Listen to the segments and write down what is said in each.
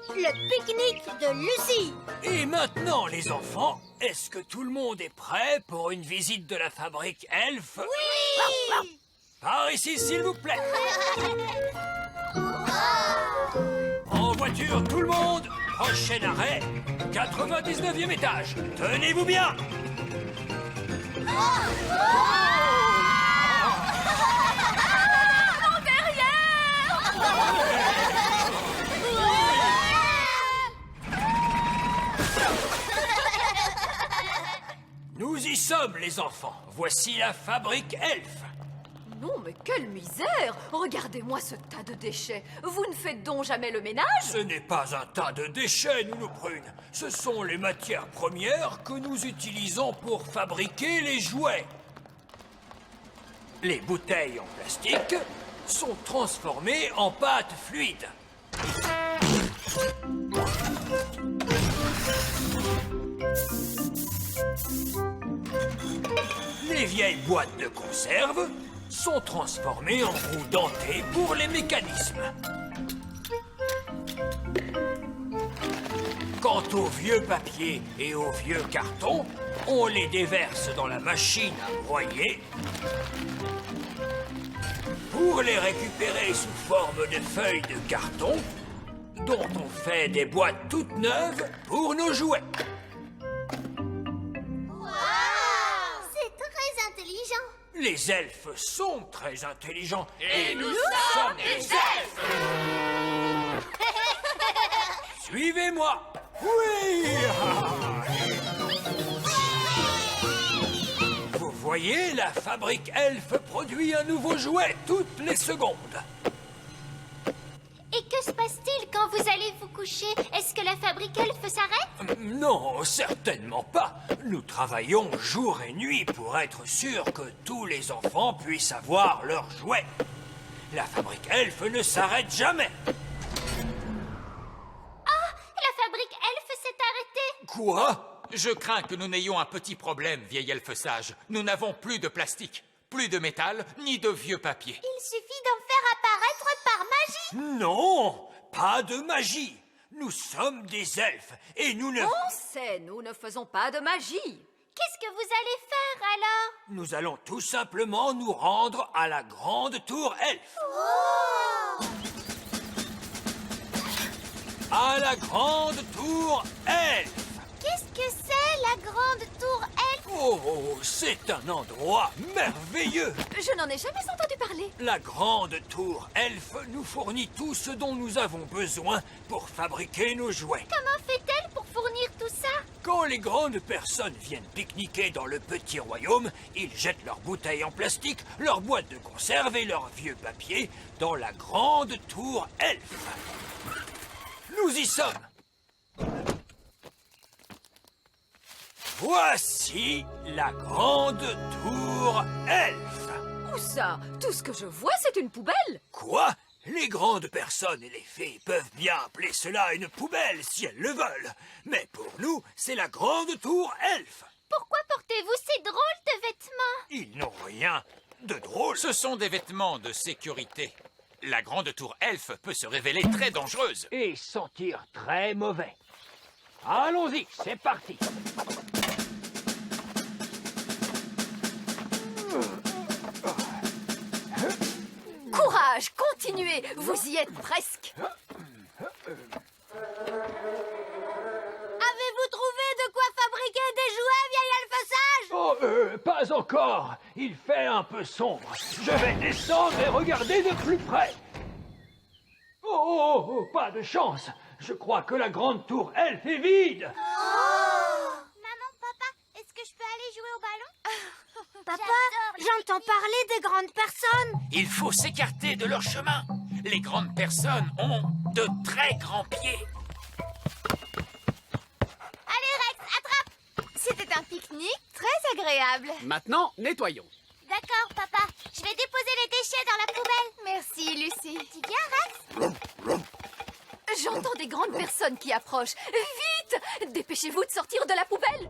Le pique-nique de Lucie. Et maintenant, les enfants, est-ce que tout le monde est prêt pour une visite de la fabrique Elf? Oui. Par ici, s'il vous plaît. En voiture, tout le monde. Prochain arrêt, 99e étage. Tenez-vous bien. Nous y sommes, les enfants. Voici la fabrique Elf. Non, mais quelle misère! Regardez-moi ce tas de déchets. Vous ne faites donc jamais le ménage? Ce n'est pas un tas de déchets, Nounou Prune. Ce sont les matières premières que nous utilisons pour fabriquer les jouets. Les bouteilles en plastique sont transformées en pâte fluide. Les vieilles boîtes de conserve sont transformées en roues dentées pour les mécanismes. Quant aux vieux papiers et aux vieux cartons, on les déverse dans la machine à broyer pour les récupérer sous forme de feuilles de carton dont on fait des boîtes toutes neuves pour nos jouets. C'est très intelligent. Les elfes sont très intelligents. Et nous sommes des elfes! Suivez-moi. Oui. Vous voyez, la fabrique Elf produit un nouveau jouet toutes les secondes. Et que se passe-t-il quand vous allez vous coucher? Est-ce que la fabrique Elf s'arrête? Non, certainement pas. Nous travaillons jour et nuit pour être sûrs que tous les enfants puissent avoir leurs jouets. La fabrique Elf ne s'arrête jamais. La fabrique Elf s'est arrêtée. Quoi? Je crains que nous n'ayons un petit problème, vieil elfe sage. Nous n'avons plus de plastique, plus de métal, ni de vieux papier. Il suffit d'en faire apparaître par magie. Non, pas de magie. Nous sommes des elfes et nous ne... On sait, nous ne faisons pas de magie. Qu'est-ce que vous allez faire alors? Nous allons tout simplement nous rendre à la grande tour Elf. Oh! À la grande tour Elf. Qu'est-ce que c'est la grande tour Elf? Oh, c'est un endroit merveilleux. Je n'en ai jamais entendu parler. La grande tour Elf nous fournit tout ce dont nous avons besoin pour fabriquer nos jouets. Comment fait-elle pour fournir tout ça? Quand les grandes personnes viennent pique-niquer dans le petit royaume, ils jettent leurs bouteilles en plastique, leurs boîtes de conserve et leurs vieux papiers dans la grande tour Elf. Nous y sommes. Voici la grande tour Elf. Où ça? Tout ce que je vois, c'est une poubelle. Quoi? Les grandes personnes et les fées peuvent bien appeler cela une poubelle si elles le veulent. Mais pour nous, c'est la grande tour Elf. Pourquoi portez-vous ces drôles de vêtements? Ils n'ont rien de drôle. Ce sont des vêtements de sécurité. La grande tour elfe peut se révéler très dangereuse. Et sentir très mauvais. Allons-y, c'est parti. Courage, continuez, vous y êtes presque. Avez-vous trouvé de quoi fabriquer des jouets, vieil elfe sage? Oh, pas encore. Il fait un peu sombre. Je vais descendre et regarder de plus près. Oh, pas de chance. Je crois que la grande tour Elf est vide. Maman, papa, est-ce que je peux aller jouer au ballon? Papa, j'entends parler des grandes personnes. Il faut s'écarter de leur chemin. Les grandes personnes ont de très grands pieds. Allez, Rex, attrape. C'était un pique-nique très agréable. Maintenant, nettoyons. D'accord, papa. Je vais déposer les déchets dans la poubelle. Merci, Lucie. Tu viens, Rex? J'entends des grandes personnes qui approchent. Vite! Dépêchez-vous de sortir de la poubelle.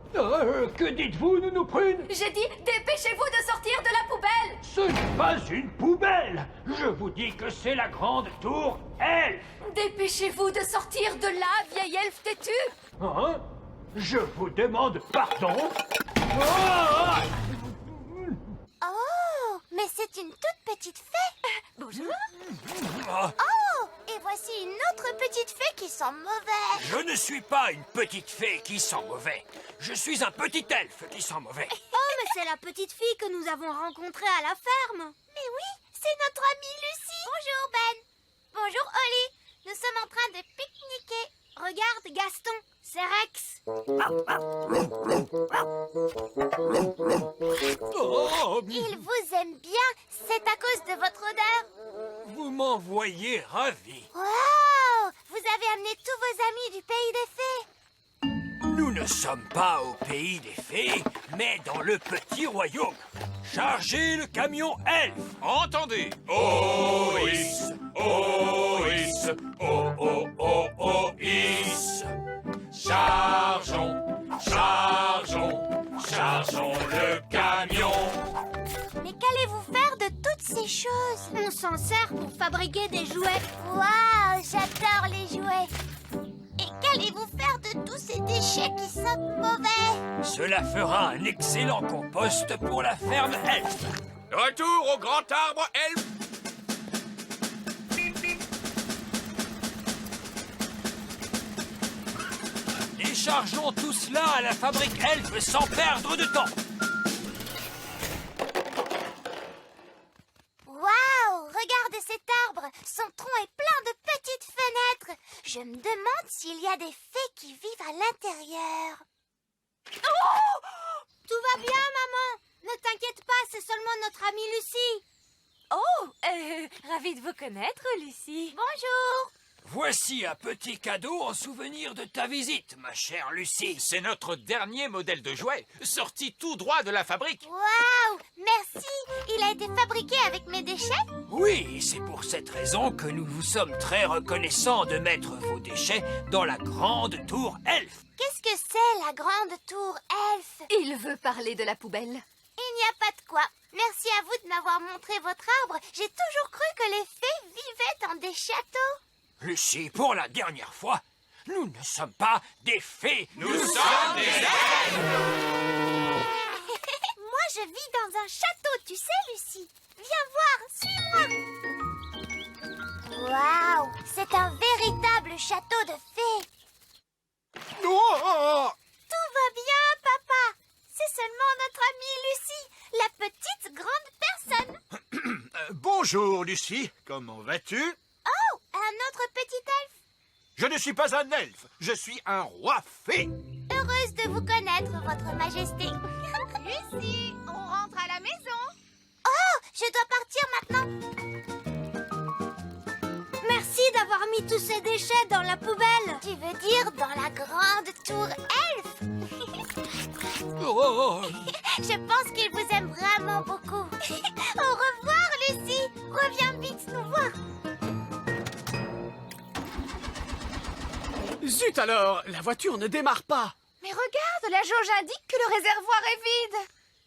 Que dites-vous, Nounou Prune? J'ai dit, dépêchez-vous de sortir de la poubelle. Ce n'est pas une poubelle. Je vous dis que c'est la grande tour elfe. Dépêchez-vous de sortir de là, vieille elfe têtue. Hein? Je vous demande pardon. Oh! Oh, mais c'est une toute petite fée. Bonjour. Oh, et voici une autre petite fée qui sent mauvais. Je ne suis pas une petite fée qui sent mauvais. Je suis un petit elfe qui sent mauvais. Oh, mais c'est la petite fille que nous avons rencontrée à la ferme. Mais oui, c'est notre amie Lucie. Bonjour Ben. Bonjour Holly. Nous sommes en train de pique-niquer. Regarde Gaston, c'est Rex. Oh, Il vous aime bien, c'est à cause de votre odeur. vous m'envoyez ravi. Wow, vous avez amené tous vos amis du pays des fées. Nous ne sommes pas au pays des fées, mais dans le petit royaume. Chargez le camion elfe. Entendez. Ois, Ois, Ois. Chargeons, chargeons, chargeons le camion. Mais qu'allez-vous faire de toutes ces choses? On s'en sert pour fabriquer des jouets. Waouh, j'adore les jouets. Et qu'allez-vous faire de tous ces déchets qui sentent mauvais? Cela fera un excellent compost pour la ferme elfe. Retour au grand arbre elfe. Déchargeons tout cela à la fabrique elfe sans perdre de temps. Waouh, regardez cet arbre. Son tronc est plein de petites fenêtres. Je me demande s'il y a des fées qui vivent à l'intérieur. Oh! Tout va bien, maman. Ne t'inquiète pas, c'est seulement notre amie Lucie. Oh, ravie de vous connaître, Lucie. Bonjour. Voici un petit cadeau en souvenir de ta visite, ma chère Lucie. C'est notre dernier modèle de jouet, sorti tout droit de la fabrique. Waouh, merci. Il a été fabriqué avec mes déchets? Oui, c'est pour cette raison que nous vous sommes très reconnaissants de mettre vos déchets dans la grande tour elfe. Qu'est-ce que c'est, la grande tour elfe? Il veut parler de la poubelle. Il n'y a pas de quoi. Merci à vous de m'avoir montré votre arbre. J'ai toujours cru que les fées vivaient dans des châteaux. Lucie, pour la dernière fois, nous ne sommes pas des fées. Nous sommes des elfes. Moi, je vis dans un château, tu sais, Lucie. Viens voir, suis-moi. Waouh, c'est un véritable château de fées. Tout va bien, papa. C'est seulement notre amie Lucie, la petite grande personne. Bonjour, Lucie. Comment vas-tu? Oh, un autre petit elfe. Je ne suis pas un elfe, je suis un roi fée. Heureuse de vous connaître, votre majesté. Lucie, on rentre à la maison. Oh, je dois partir maintenant. Merci d'avoir mis tous ces déchets dans la poubelle. Tu veux dire dans la grande tour elfe? Oh, Je pense qu'il vous aime vraiment beaucoup. Au revoir, Lucie. Reviens vite nous voir. Zut alors, la voiture ne démarre pas. Mais regarde, la jauge indique que le réservoir est vide.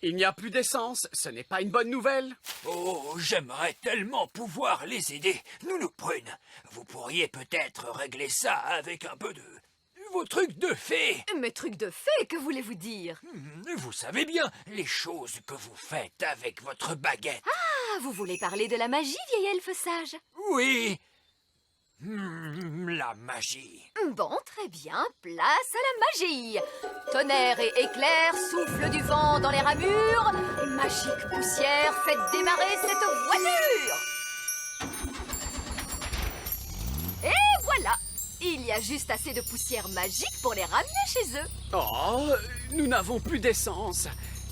Il n'y a plus d'essence, ce n'est pas une bonne nouvelle. oh, j'aimerais tellement pouvoir les aider. Nounou Prune, vous pourriez peut-être régler ça avec un peu de... vos trucs de fée. Mes trucs de fée, que voulez-vous dire? Vous savez bien, les choses que vous faites avec votre baguette. Ah, vous voulez parler de la magie, vieille elfe sage? Oui. La magie. Bon, très bien, place à la magie. Tonnerre et éclair, souffle du vent dans les ramures. Magique poussière, faites démarrer cette voiture. Et voilà, il y a juste assez de poussière magique pour les ramener chez eux. Oh, nous n'avons plus d'essence.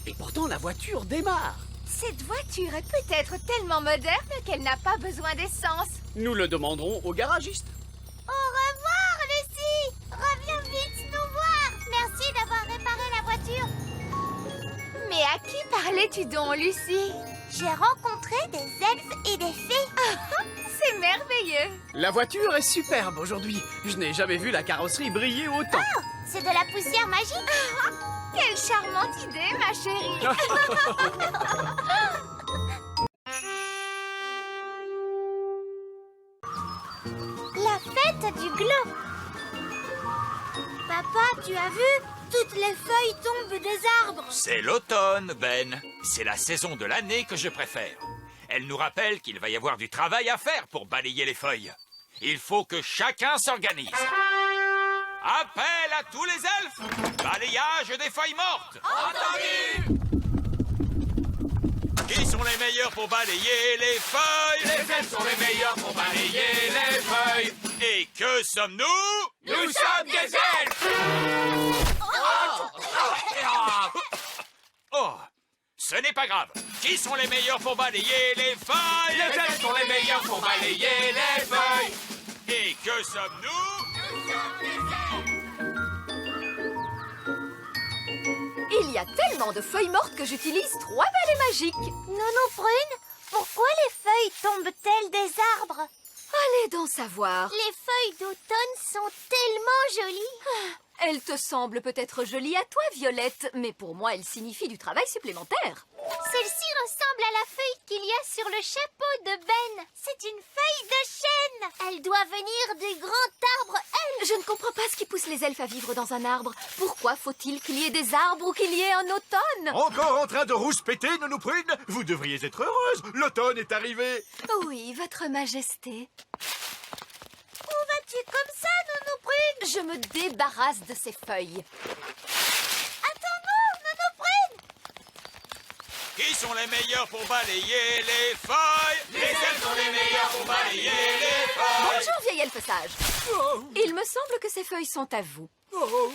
Et pourtant la voiture démarre. Cette voiture est peut-être tellement moderne qu'elle n'a pas besoin d'essence. Nous le demanderons au garagiste. Au revoir, Lucie. Reviens vite nous voir. Merci d'avoir réparé la voiture. Mais à qui parlais-tu donc, Lucie? J'ai rencontré des elfes et des fées. C'est merveilleux. La voiture est superbe aujourd'hui. Je n'ai jamais vu la carrosserie briller autant. C'est de la poussière magique. Quelle charmante idée, ma chérie. La fête du gland. Papa, tu as vu? Toutes les feuilles tombent des arbres. C'est l'automne, Ben. C'est la saison de l'année que je préfère. Elle nous rappelle qu'il va y avoir du travail à faire pour balayer les feuilles. Il faut que chacun s'organise. Appel à tous les elfes! Balayage des feuilles mortes! Entendu! Qui sont les meilleurs pour balayer les feuilles? Les elfes sont les meilleurs pour balayer les feuilles. Et que sommes-nous? Nous sommes des elfes! Oh, ce n'est pas grave. Qui sont les meilleurs pour balayer les feuilles? Les elfes sont les meilleurs pour balayer les feuilles. Et que sommes-nous? Il y a tellement de feuilles mortes que j'utilise 3 balais magiques. Nounou Prune, pourquoi les feuilles tombent-elles des arbres? Allez donc savoir. Les feuilles d'automne sont tellement jolies. Elles te semblent peut-être jolies à toi, Violette, mais pour moi, elles signifient du travail supplémentaire. Celle-ci ressemble à la feuille qu'il y a sur le chapeau de Ben. C'est une feuille de chêne. Elle doit venir du grand arbre elfe. Je ne comprends pas ce qui pousse les elfes à vivre dans un arbre. Pourquoi faut-il qu'il y ait des arbres ou qu'il y ait un automne? Encore en train de rouspéter, Nounou Prune? Vous devriez être heureuse. L'automne est arrivé. Oui, votre majesté. Où vas-tu comme ça, Nounou Prune? Je me débarrasse de ces feuilles. Attends-nous, Nounou Prune. Qui sont les meilleurs pour balayer les feuilles? Les elfes sont les meilleurs pour balayer les feuilles. Bonjour, vieil elfe sage. Il me semble que ces feuilles sont à vous. Oh,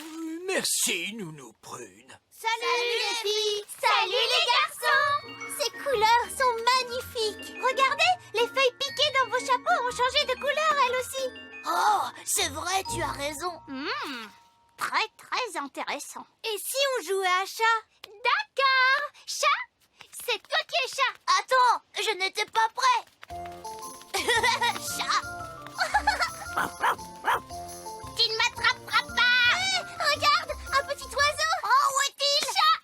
merci, Nounou Prune. Salut les filles. Salut les garçons. Ces couleurs sont magnifiques. Regardez, les feuilles piquées dans vos chapeaux ont changé de couleur elles aussi. Oh, c'est vrai, tu as raison. Très, très intéressant. Et si on jouait à chat? D'accord. Chat? C'est toi qui es chat. Attends, je n'étais pas prêt. Chat. Tu ne m'attraperas pas. Regarde, un petit oiseau. Oh, où est-il? Chat.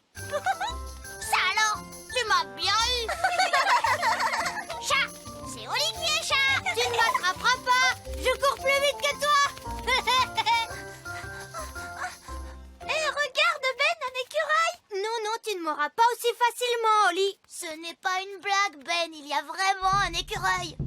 Ça alors, tu m'as bien eu. Chat, c'est Olivier, chat. Tu ne m'attraperas pas. Je cours plus vite que toi. Regarde, Ben, un écureuil. Non, tu ne m'auras pas aussi facilement, Oli. Ce n'est pas une blague, Ben. Il y a vraiment un écureuil.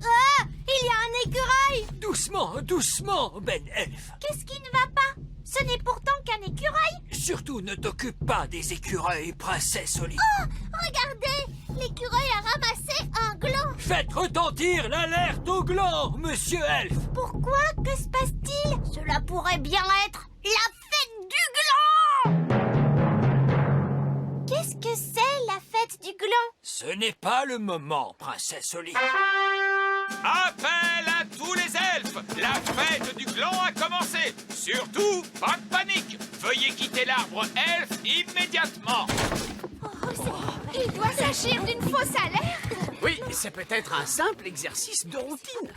Ah, il y a un écureuil. Doucement, doucement, Ben Elfe. Qu'est-ce qui ne va pas? Ce n'est pourtant qu'un écureuil. Surtout ne t'occupe pas des écureuils, princesse Oli. Oh, regardez, l'écureuil a ramassé un gland. Faites retentir l'alerte au gland, monsieur Elfe. Pourquoi? Que se passe-t-il? Cela pourrait bien être la fête du gland. Qu'est-ce que c'est la fête du gland? Ce n'est pas le moment, princesse Oli. Appel à tous les elfes! La fête du gland a commencé! Surtout, pas de panique! Veuillez quitter l'arbre elfe immédiatement! Il doit s'agir d'une fausse alerte. Oui, c'est peut-être un simple exercice de routine.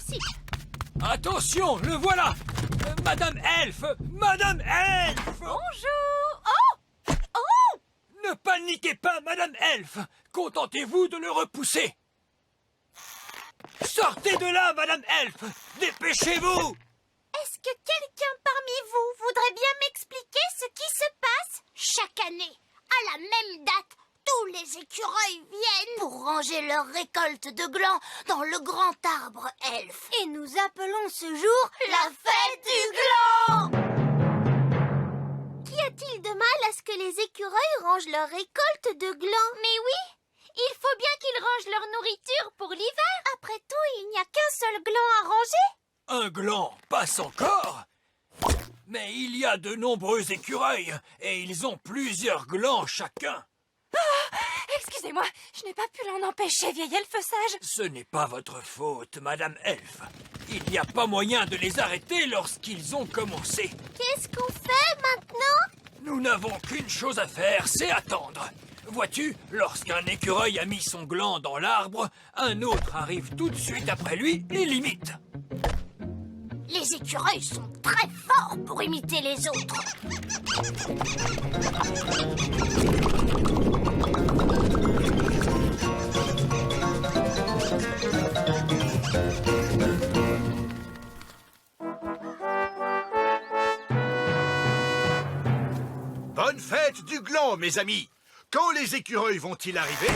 Attention, le voilà. Madame Elfe, Madame Elfe. Bonjour. Ne paniquez pas, Madame Elfe. Contentez-vous de le repousser. Sortez de là, Madame Elfe. Dépêchez-vous. Est-ce que quelqu'un parmi vous voudrait bien m'expliquer ce qui se passe? Chaque année, à la même date, tous les écureuils viennent pour ranger leur récolte de glands dans le grand arbre elfe. Et nous appelons ce jour la fête du gland. Qu'y a-t-il de mal à ce que les écureuils rangent leur récolte de glands? Mais oui, il faut bien qu'ils rangent leur nourriture pour l'hiver. Après tout, il n'y a qu'un seul gland à ranger. Un gland passe encore. Mais il y a de nombreux écureuils et ils ont plusieurs glands chacun. Excusez-moi, je n'ai pas pu l'en empêcher, vieil elfe sage. Ce n'est pas votre faute, Madame Elfe. Il n'y a pas moyen de les arrêter lorsqu'ils ont commencé. Qu'est-ce qu'on fait maintenant? Nous n'avons qu'une chose à faire, c'est attendre. Vois-tu, lorsqu'un écureuil a mis son gland dans l'arbre, un autre arrive tout de suite après lui et l'imite. Les écureuils sont très forts pour imiter les autres. fête du gland, mes amis. Quand les écureuils vont-ils arriver?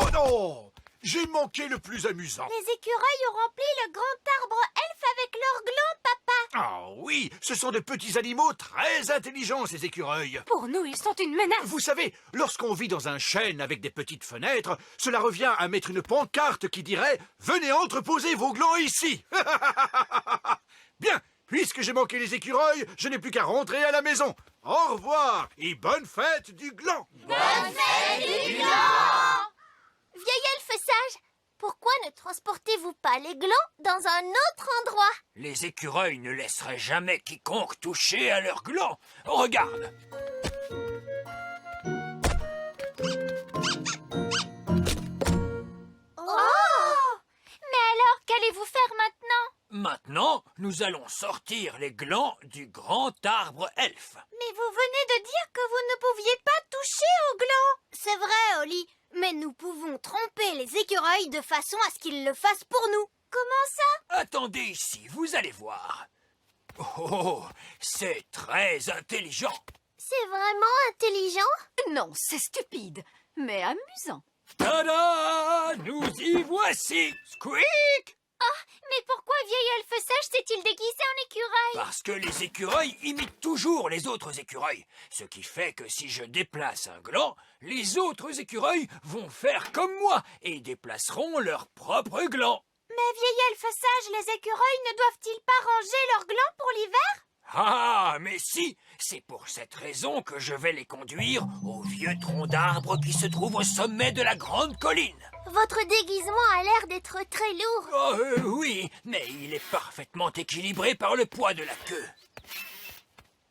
Oh non! J'ai manqué le plus amusant. Les écureuils ont rempli le grand arbre elfe avec leurs glands, papa. Ah oui, ce sont de petits animaux très intelligents, ces écureuils. Pour nous, ils sont une menace. Vous savez, lorsqu'on vit dans un chêne avec des petites fenêtres, cela revient à mettre une pancarte qui dirait « Venez entreposer vos glands ici !» Bien, puisque j'ai manqué les écureuils, je n'ai plus qu'à rentrer à la maison. Au revoir et bonne fête du gland. Bonne fête du gland! Vieil elfe sage, pourquoi ne transportez-vous pas les glands dans un autre endroit? Les écureuils ne laisseraient jamais quiconque toucher à leurs glands. Regarde. Oh! Mais alors, qu'allez-vous faire maintenant? Maintenant, nous allons sortir les glands du grand arbre elfe. Mais vous venez de dire que vous ne pouviez pas toucher aux glands. C'est vrai, Oli, mais nous pouvons tromper les écureuils de façon à ce qu'ils le fassent pour nous. Comment ça? Attendez ici, vous allez voir. Oh, c'est très intelligent. C'est vraiment intelligent? Non, c'est stupide, mais amusant. Tada! Nous y voici! Squeak! Mais pourquoi vieil elfe sage s'est-il déguisé en écureuil? Parce que les écureuils imitent toujours les autres écureuils. Ce qui fait que si je déplace un gland, les autres écureuils vont faire comme moi et déplaceront leur propre gland. Mais vieil elfe sage, les écureuils ne doivent-ils pas ranger leurs glands pour l'hiver? Ah, mais si! C'est pour cette raison que je vais les conduire au vieux tronc d'arbre qui se trouve au sommet de la grande colline. Votre déguisement a l'air d'être très lourd. Oh, oui, mais il est parfaitement équilibré par le poids de la queue.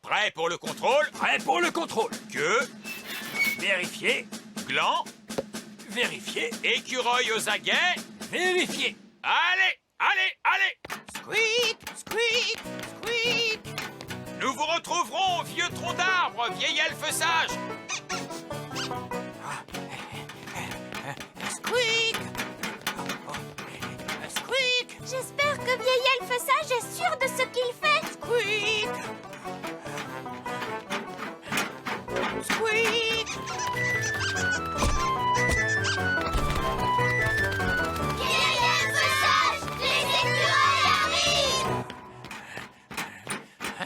Prêt pour le contrôle? Prêt pour le contrôle. Queue, Vérifier, gland, vérifier, écureuil aux aguets. vérifier. Allez, allez, allez! Squeak, squeak, squeak. Nous vous retrouverons au vieux tronc d'arbre, vieil elfe sage. Squeak. Squeak, J'espère que vieil elfe sage est sûr de ce qu'il fait. squeak. Squeak. Vieil elfe sage, les écureuils arrivent.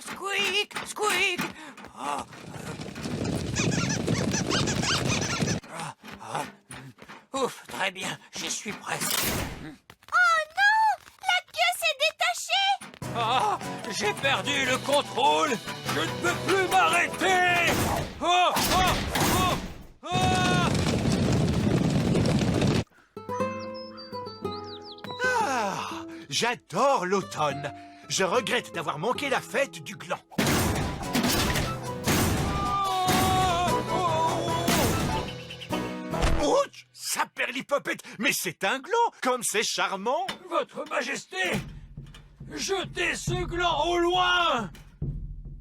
Squeak, squeak. Ah. Ouf, très bien, j'y suis presque. Oh non! La queue s'est détachée! Ah, j'ai perdu le contrôle. Je ne peux plus m'arrêter. Oh, oh, oh, ah. Ah, j'adore l'automne. Je regrette d'avoir manqué la fête du gland. Ouch! Ça perlipopette, mais c'est un gland, comme c'est charmant. Votre Majesté, jetez ce gland au loin.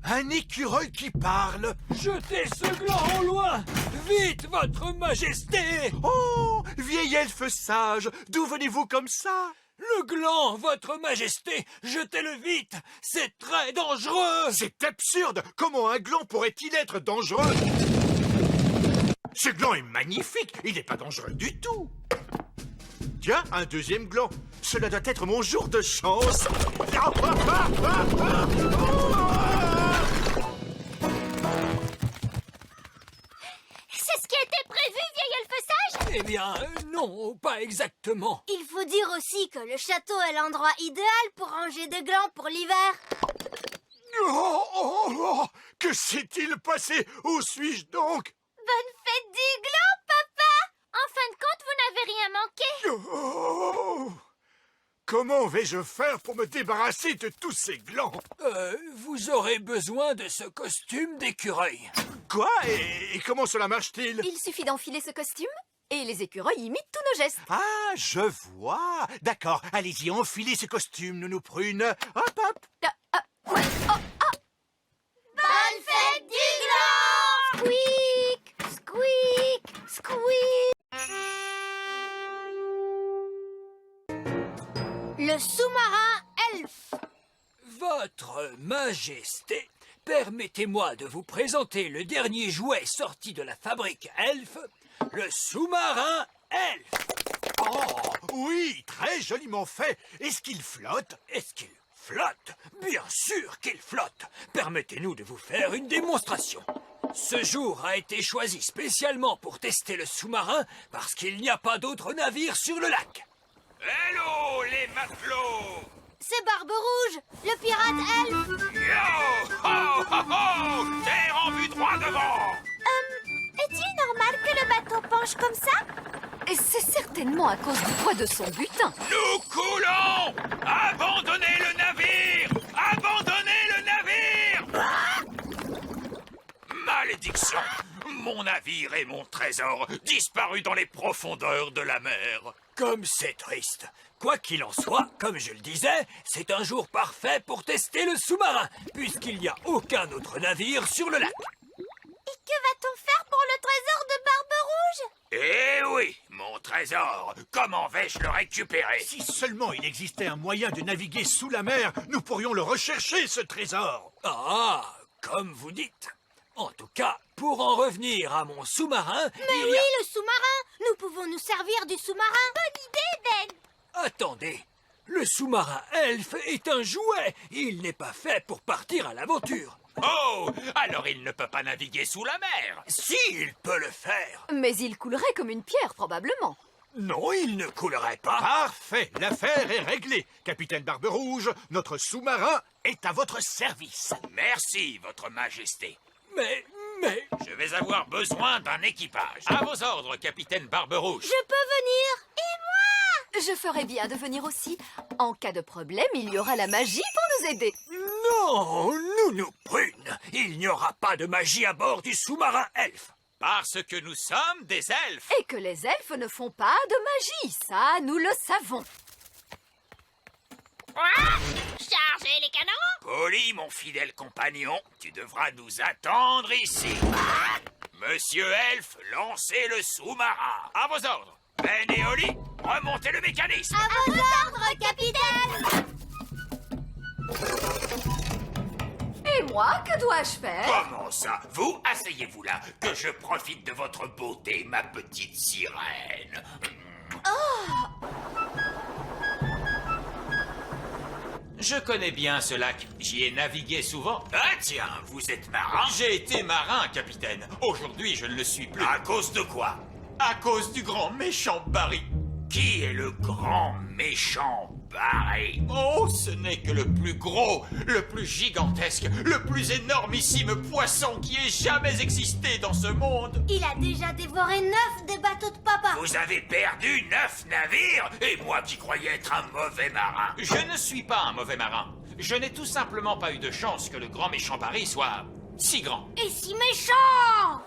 Un écureuil qui parle. Jetez ce gland au loin. Vite, Votre Majesté. Oh, vieil elfe sage, d'où venez-vous comme ça? Le gland, Votre Majesté, jetez-le vite. C'est très dangereux. C'est absurde. Comment un gland pourrait-il être dangereux? Ce gland est magnifique. Il n'est pas dangereux du tout. Tiens, un deuxième gland. Cela doit être mon jour de chance. C'est ce qui était prévu, vieil elfe sage? Eh bien, non, pas exactement. Il faut dire aussi que le château est l'endroit idéal pour ranger des glands pour l'hiver. Oh, oh, oh, que s'est-il passé? Où suis-je donc? Bonne fête du gland, papa! En fin de compte, vous n'avez rien manqué. Oh, comment vais-je faire pour me débarrasser de tous ces glands? Vous aurez besoin de ce costume d'écureuil. Quoi? Et comment cela marche-t-il? Il suffit d'enfiler ce costume et les écureuils imitent tous nos gestes. Ah, je vois. D'accord, allez-y, enfilez ce costume, Nounou Prune. Hop, hop. Ouais, oh, Bonne fête du gland! Squeak! Squeak! Squeak! Le sous-marin elfe. Votre Majesté, permettez-moi de vous présenter le dernier jouet sorti de la fabrique Elf, le sous-marin Elf. Oh, oui, très joliment fait. Est-ce qu'il flotte? Est-ce qu'il flotte? Bien sûr qu'il flotte. Permettez-nous de vous faire une démonstration. Ce jour a été choisi spécialement pour tester le sous-marin parce qu'il n'y a pas d'autres navires sur le lac. Hello, les matelots! C'est Barbe Rouge, le pirate elfe. Yo! Ho, ho, ho! Terre en vue droit devant! Est-il normal que le bateau penche comme ça? Et c'est certainement à cause du poids de son butin. Nous coulons! Abandonnez le navire! Abandonnez le navire! Malédiction! Mon navire et mon trésor disparus dans les profondeurs de la mer. Comme c'est triste. Quoi qu'il en soit, comme je le disais, c'est un jour parfait pour tester le sous-marin, puisqu'il n'y a aucun autre navire sur le lac. Et que va-t-on faire pour le trésor de Barbe Rouge? Eh oui, mon trésor! Comment vais-je le récupérer? Si seulement il existait un moyen de naviguer sous la mer, nous pourrions le rechercher, ce trésor. Ah, comme vous dites. En tout cas, pour en revenir à mon sous-marin, Mais il oui, y a... le sous-marin. Nous pouvons nous servir du sous-marin. Bonne idée, Ben. Attendez, le sous-marin Elf est un jouet. Il n'est pas fait pour partir à l'aventure. Oh! Alors il ne peut pas naviguer sous la mer! Si, il peut le faire. Mais il coulerait comme une pierre, probablement. Non, il ne coulerait pas. Parfait, l'affaire est réglée. Capitaine Barbe Rouge, notre sous-marin est à votre service. Merci, votre majesté. Mais... Je vais avoir besoin d'un équipage. À vos ordres, capitaine Barbe Rouge. Je peux venir. Et moi? Je ferais bien de venir aussi. En cas de problème, il y aura la magie pour nous aider. non, nous prune. Il n'y aura pas de magie à bord du sous-marin Elf. Parce que nous sommes des elfes. Et que les elfes ne font pas de magie, ça, nous le savons. Chargez les canons. Polly, mon fidèle compagnon, tu devras nous attendre ici. Monsieur Elfe, lancez le sous-marin. À vos ordres. Ben et Oli, remontez le mécanisme. À vos ordres, capitaine. Et moi, que dois-je faire? Comment ça? Vous, asseyez-vous là, que je profite de votre beauté, ma petite sirène. Je connais bien ce lac. J'y ai navigué souvent. Ah tiens, vous êtes marin? J'ai été marin, capitaine. Aujourd'hui, je ne le suis plus. À cause de quoi? À cause du grand méchant Barry. Qui est le grand méchant Barry? Oh, ce n'est que le plus gros, le plus gigantesque, le plus énormissime poisson qui ait jamais existé dans ce monde. Il a déjà dévoré 9 des bateaux de papa. Vous avez perdu 9 navires, et moi qui croyais être un mauvais marin. Je ne suis pas un mauvais marin. Je n'ai tout simplement pas eu de chance que le grand méchant Barry soit si grand. Et si méchant.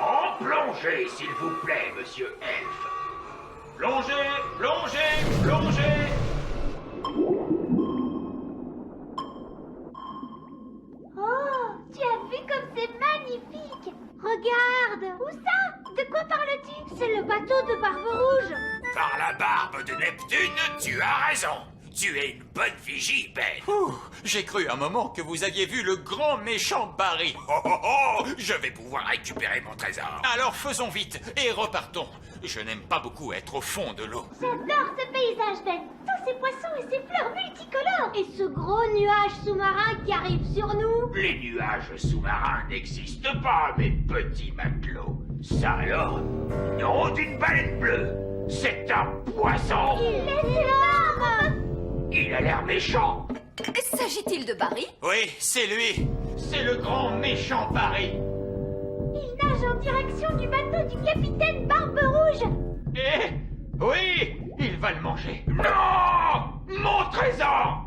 En plongée, s'il vous plaît, monsieur Elfe. Plongez, plongez, plongez. Oh, tu as vu comme c'est magnifique. Regarde. Où ça? De quoi parles-tu? C'est le bateau de Barbe Rouge. Par la barbe de Neptune, tu as raison. Tu es une bonne vigie, Ben. J'ai cru un moment que vous aviez vu le grand méchant Barry. Oh, oh, oh, je vais pouvoir récupérer mon trésor. Alors faisons vite et repartons. Je n'aime pas beaucoup être au fond de l'eau. J'adore ce paysage, Ben. Tous ces poissons et ces fleurs multicolores. Et ce gros nuage sous-marin qui arrive sur nous. Les nuages sous-marins n'existent pas, mes petits matelots. Ça alors, nom d'une baleine bleue. C'est un poisson. Il est énorme. Il a l'air méchant. S'agit-il de Barry? Oui, c'est lui. C'est le grand méchant Barry. Il nage en direction du bateau du capitaine Barbe Rouge. Eh oui, il va le manger. Non! Mon trésor!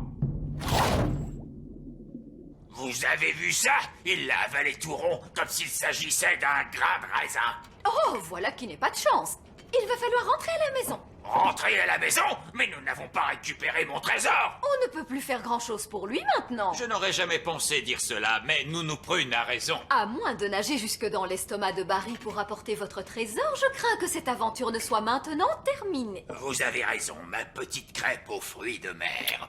Vous avez vu ça? Il l'a avalé tout rond, comme s'il s'agissait d'un grain de raisin. Oh, voilà qui n'est pas de chance. Il va falloir rentrer à la maison. Rentrer à la maison? Mais nous n'avons pas récupéré mon trésor! On ne peut plus faire grand-chose pour lui maintenant. Je n'aurais jamais pensé dire cela, mais Nounou Prune a raison. À moins de nager jusque dans l'estomac de Barry pour apporter votre trésor, je crains que cette aventure ne soit maintenant terminée. Vous avez raison, ma petite crêpe aux fruits de mer.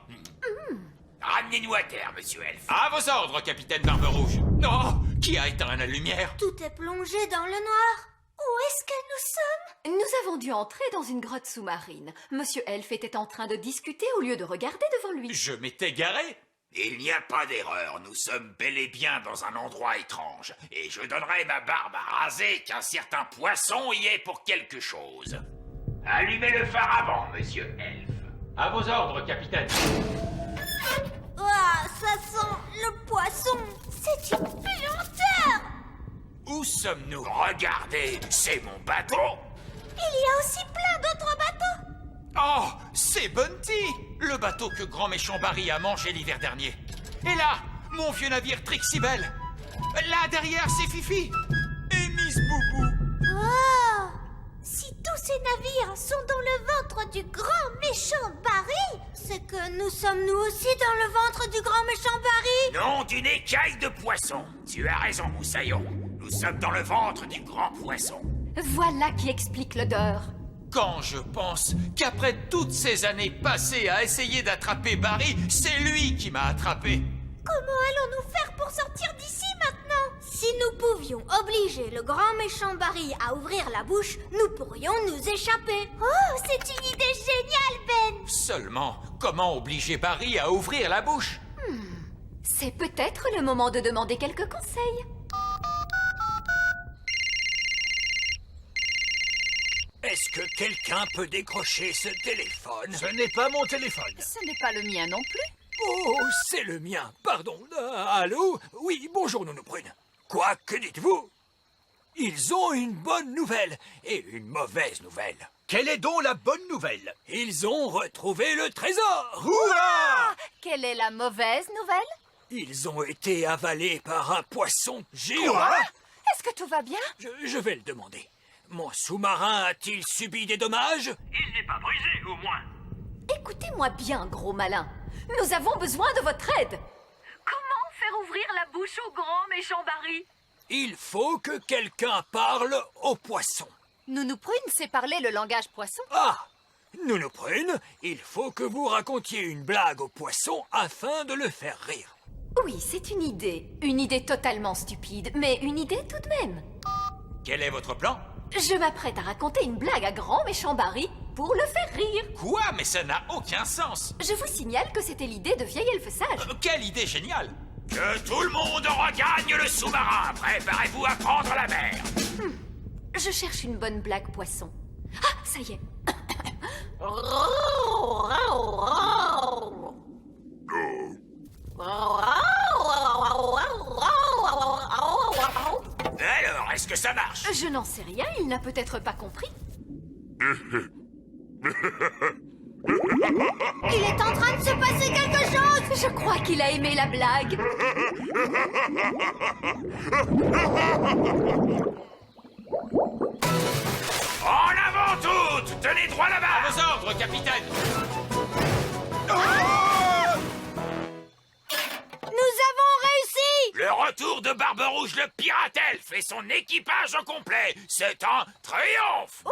Ramenez-nous à terre, monsieur Elf. À vos ordres, capitaine Barbe Rouge. Non, qui a éteint la lumière? Tout est plongé dans le noir. Où est-ce que nous sommes? Nous avons dû entrer dans une grotte sous-marine. Monsieur Elf était en train de discuter au lieu de regarder devant lui. Je m'étais garé. Il n'y a pas d'erreur, nous sommes bel et bien dans un endroit étrange. Et je donnerai ma barbe à raser qu'un certain poisson y est pour quelque chose. Allumez le phare avant, monsieur Elf. À vos ordres, capitaine. Ah, ça sent le poisson. C'est une puanteur. Où sommes-nous? Regardez, c'est mon bateau. Il y a aussi plein d'autres bateaux. Oh, c'est Bunty, le bateau que Grand Méchant Barry a mangé l'hiver dernier. Et là, mon vieux navire Trixibel. Là, derrière, c'est Fifi. Et Miss Boubou. Oh, si tous ces navires sont dans le ventre du grand méchant Barry, c'est que nous sommes nous aussi dans le ventre du grand méchant Barry. Non d'une écaille de poisson. Tu as raison, Moussaillon. Nous sommes dans le ventre du grand poisson. Voilà qui explique l'odeur. Quand je pense qu'après toutes ces années passées à essayer d'attraper Barry, c'est lui qui m'a attrapé. Comment allons-nous faire pour sortir d'ici maintenant? Si nous pouvions obliger le grand méchant Barry à ouvrir la bouche, nous pourrions nous échapper. Oh, c'est une idée géniale, Ben. Seulement, comment obliger Barry à ouvrir la bouche? C'est peut-être le moment de demander quelques conseils. Est-ce que quelqu'un peut décrocher ce téléphone? Ce n'est pas mon téléphone. Ce n'est pas le mien non plus. Oh, c'est le mien, pardon. Allô? Oui, bonjour, Nounou Prune. Quoi? Que dites-vous? Ils ont une bonne nouvelle et une mauvaise nouvelle. Quelle est donc la bonne nouvelle? Ils ont retrouvé le trésor! Hurrah! Quelle est la mauvaise nouvelle? Ils ont été avalés par un poisson géant. Quoi? Est-ce que tout va bien? Je vais le demander. Mon sous-marin a-t-il subi des dommages? Il n'est pas brisé, au moins. Écoutez-moi bien, gros malin. Nous avons besoin de votre aide. Comment faire ouvrir la bouche au grand méchant Barry? Il faut que quelqu'un parle au poisson. Nounou Prune sait parler le langage poisson. Ah! Nounou Prune, il faut que vous racontiez une blague au poisson afin de le faire rire. Oui, c'est une idée. Une idée totalement stupide, mais une idée tout de même. Quel est votre plan? Je m'apprête à raconter une blague à grand méchant Barry pour le faire rire. Quoi? Mais ça n'a aucun sens. Je vous signale que c'était l'idée de vieil elfe sage. Quelle idée géniale! Que tout le monde regagne le sous-marin. Préparez-vous à prendre la mer. Je cherche une bonne blague poisson. Ah, ça y est. Alors, est-ce que ça marche? Je n'en sais rien, il n'a peut-être pas compris. Il est en train de se passer quelque chose. Je crois qu'il a aimé la blague. En avant toutes! Tenez droit là-bas! À vos ordres, capitaine! Nous avons réussi. Le retour de Barbe Rouge le pirate elfe et son équipage au complet, c'est un triomphe!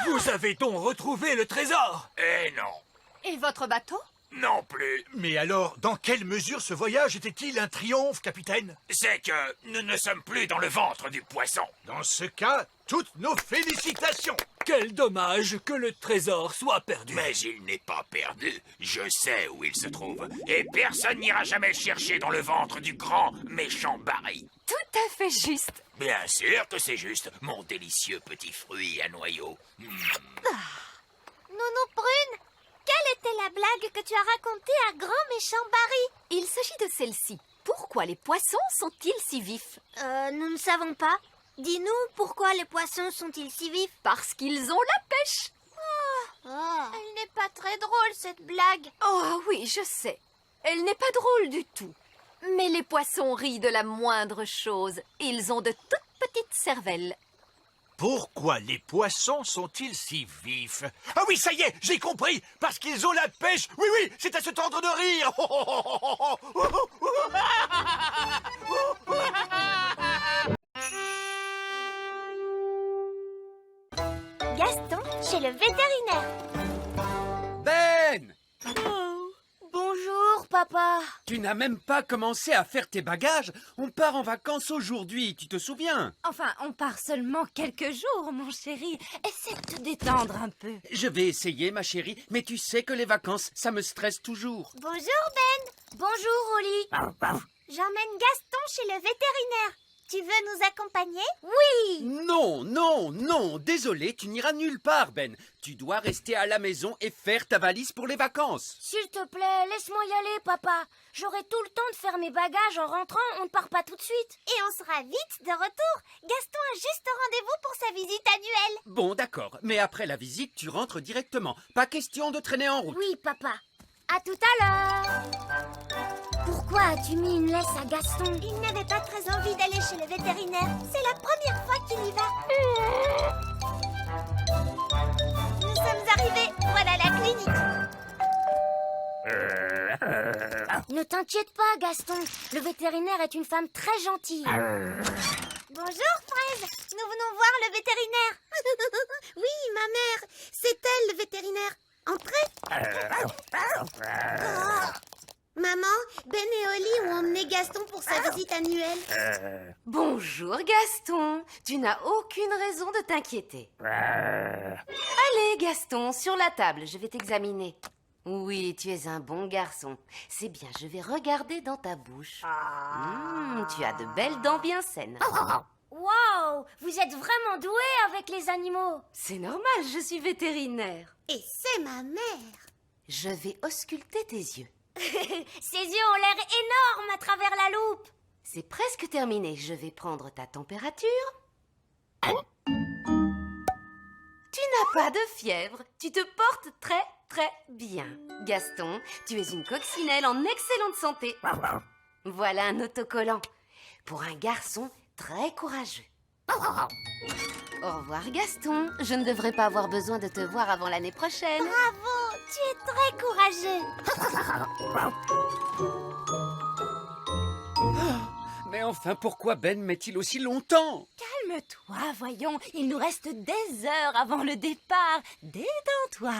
Vous avez donc retrouvé le trésor? Et non, Et votre bateau? non plus. Mais alors, dans quelle mesure ce voyage était-il un triomphe, capitaine? C'est que nous ne sommes plus dans le ventre du poisson. Dans ce cas, toutes nos félicitations! Quel dommage que le trésor soit perdu. Mais il n'est pas perdu. Je sais où il se trouve. Et personne n'ira jamais le chercher dans le ventre du grand méchant Barry. Tout à fait juste. Bien sûr que c'est juste, mon délicieux petit fruit à noyaux. Nounou Prune, quelle était la blague que tu as racontée à grand méchant Barry? Il s'agit de celle-ci. Pourquoi les poissons sont-ils si vifs? Nous ne savons pas. Dis-nous, pourquoi les poissons sont-ils si vifs? Parce qu'ils ont la pêche. Elle n'est pas très drôle, cette blague. Oh oui, je sais. Elle n'est pas drôle du tout. Mais les poissons rient de la moindre chose. Ils ont de toutes petites cervelles. Pourquoi les poissons sont-ils si vifs? Ah oui, ça y est, j'ai compris! Parce qu'ils ont la pêche! Oui, oui, c'est à se tendre de rire! Gaston, chez le vétérinaire. Ben! papa. Tu n'as même pas commencé à faire tes bagages. On part en vacances aujourd'hui, tu te souviens? Enfin, on part seulement quelques jours, mon chéri. Essaie de te détendre un peu. Je vais essayer, ma chérie, mais tu sais que les vacances, ça me stresse toujours. Bonjour, Ben. Bonjour, Oli. J'emmène Gaston chez le vétérinaire. Tu veux nous accompagner? Oui. Non, non, non, désolé, tu n'iras nulle part, Ben. Tu dois rester à la maison et faire ta valise pour les vacances. S'il te plaît, laisse-moi y aller, papa. J'aurai tout le temps de faire mes bagages en rentrant, on ne part pas tout de suite. Et on sera vite de retour. Gaston a juste rendez-vous pour sa visite annuelle. Bon, d'accord, mais après la visite, tu rentres directement. Pas question de traîner en route. Oui, papa. À tout à l'heure. Pourquoi as-tu mis une laisse à Gaston? Il n'avait pas très envie d'aller chez le vétérinaire. C'est la première fois qu'il y va. Nous sommes arrivés. Voilà la clinique. Ne t'inquiète pas, Gaston. Le vétérinaire est une femme très gentille. Bonjour, Fraise. Nous venons voir le vétérinaire. Oui, ma mère. C'est elle, le vétérinaire. Entrez. Maman, Ben et Oli ont emmené Gaston pour sa visite annuelle. Bonjour Gaston, tu n'as aucune raison de t'inquiéter. Allez Gaston, sur la table, je vais t'examiner. Oui, tu es un bon garçon. C'est bien, je vais regarder dans ta bouche. Tu as de belles dents bien saines. Wow, vous êtes vraiment doué avec les animaux. C'est normal, je suis vétérinaire. Et c'est ma mère. Je vais ausculter tes yeux. Ses yeux ont l'air énormes à travers la loupe. C'est presque terminé, je vais prendre ta température. Tu n'as pas de fièvre, tu te portes très très bien. Gaston, tu es une coccinelle en excellente santé. Voilà un autocollant pour un garçon très courageux. Au revoir Gaston, je ne devrais pas avoir besoin de te voir avant l'année prochaine. Bravo, tu es très courageux. Mais enfin, pourquoi Ben met-il aussi longtemps? Calme-toi, voyons, il nous reste des heures avant le départ. Détends-toi.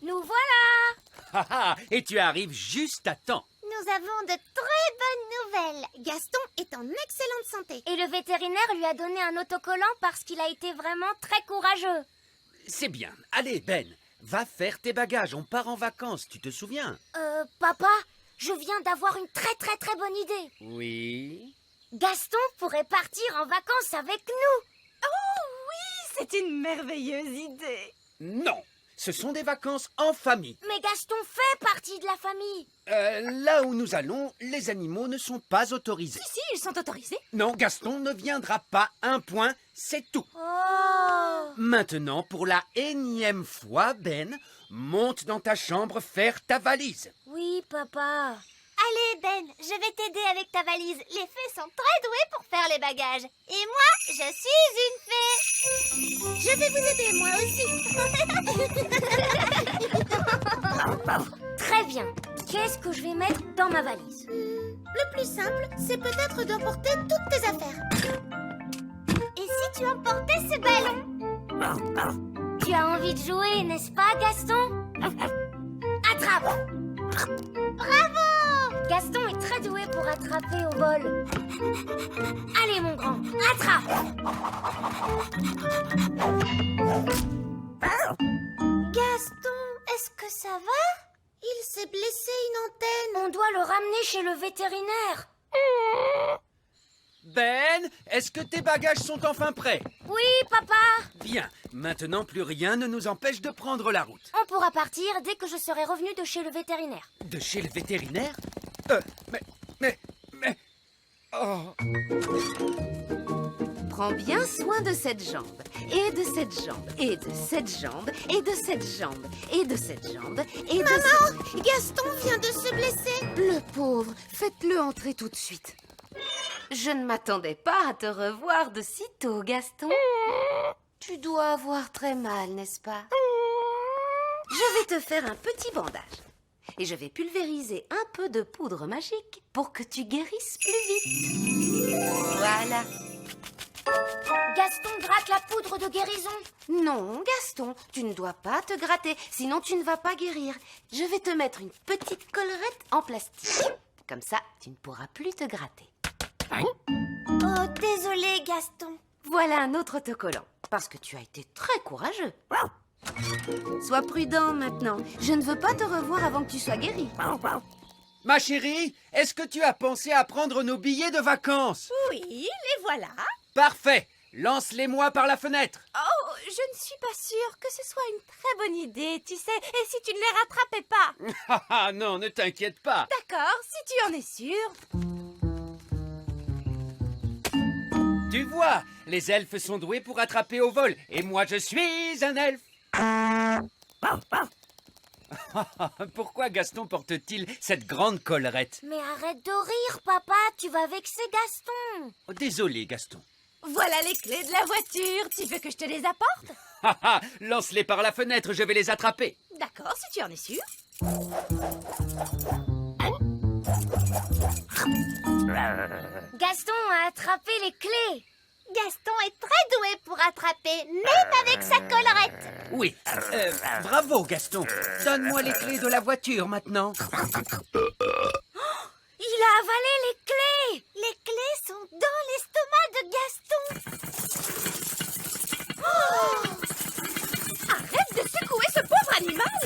Nous voilà. Ah ah, et tu arrives juste à temps. Nous avons de très bonnes nouvelles. Gaston est en excellente santé. Et le vétérinaire lui a donné un autocollant parce qu'il a été vraiment très courageux. C'est bien. Allez, Ben, va faire tes bagages, on part en vacances, tu te souviens? Papa, je viens d'avoir une très très très bonne idée. Oui. Gaston pourrait partir en vacances avec nous. Oh oui, c'est une merveilleuse idée. Non, ce sont des vacances en famille. Mais Gaston fait partie de la famille. Là où nous allons, les animaux ne sont pas autorisés. Si, ils sont autorisés. Non, Gaston ne viendra pas, un point, c'est tout. Oh. Maintenant, pour la énième fois, Ben, monte dans ta chambre faire ta valise. Oui, papa. Allez, Ben, je vais t'aider avec ta valise. Les fées sont très douées pour faire les bagages. Et moi, je suis une fée. Je vais vous aider, moi aussi. Très bien. Qu'est-ce que je vais mettre dans ma valise? Le plus simple, c'est peut-être d'emporter toutes tes affaires. Et si tu emportais ce ballon? Tu as envie de jouer, n'est-ce pas, Gaston? Attrape! Bravo! Gaston est très doué pour attraper au vol. Allez, mon grand, attrape! Gaston, est-ce que ça va? Il s'est blessé une antenne. On doit le ramener chez le vétérinaire. Ben, est-ce que tes bagages sont enfin prêts? Oui, papa. Bien, maintenant plus rien ne nous empêche de prendre la route. On pourra partir dès que je serai revenu de chez le vétérinaire. De chez le vétérinaire? Mais... Oh... Prends bien soin de cette jambe, et de cette jambe, et de cette jambe, et de cette jambe, et de cette jambe, et de cette... Gaston vient de se blesser. Le pauvre, faites-le entrer tout de suite. Je ne m'attendais pas à te revoir de si tôt, Gaston. Tu dois avoir très mal, n'est-ce pas? Je vais te faire un petit bandage. Et je vais pulvériser un peu de poudre magique pour que tu guérisses plus vite. Voilà. Gaston gratte la poudre de guérison. Non, Gaston, tu ne dois pas te gratter, sinon tu ne vas pas guérir. Je vais te mettre une petite collerette en plastique. Comme ça, tu ne pourras plus te gratter. Oh, désolé, Gaston. Voilà un autre autocollant, parce que tu as été très courageux. Sois prudent maintenant. Je ne veux pas te revoir avant que tu sois guéri. Ma chérie, est-ce que tu as pensé à prendre nos billets de vacances? Oui, les voilà. Parfait. Lance-les-moi par la fenêtre. Oh, je ne suis pas sûre que ce soit une très bonne idée, tu sais. Et si tu ne les rattrapais pas? Ah non, ne t'inquiète pas. D'accord, si tu en es sûre. Tu vois, les elfes sont doués pour attraper au vol. Et moi, je suis un elfe. Pourquoi Gaston porte-t-il cette grande collerette? Mais arrête de rire, papa. Tu vas vexer Gaston. Oh, désolé, Gaston. Voilà les clés de la voiture. Tu veux que je te les apporte? Lance-les par la fenêtre, je vais les attraper. D'accord, si tu en es sûre. Gaston a attrapé les clés. Gaston est très doué pour attraper, même avec sa collerette. Oui. Bravo, Gaston. Donne-moi les clés de la voiture maintenant. Il a avalé les clés. Les clés sont dans l'estomac de Gaston. Arrête de secouer ce pauvre animal.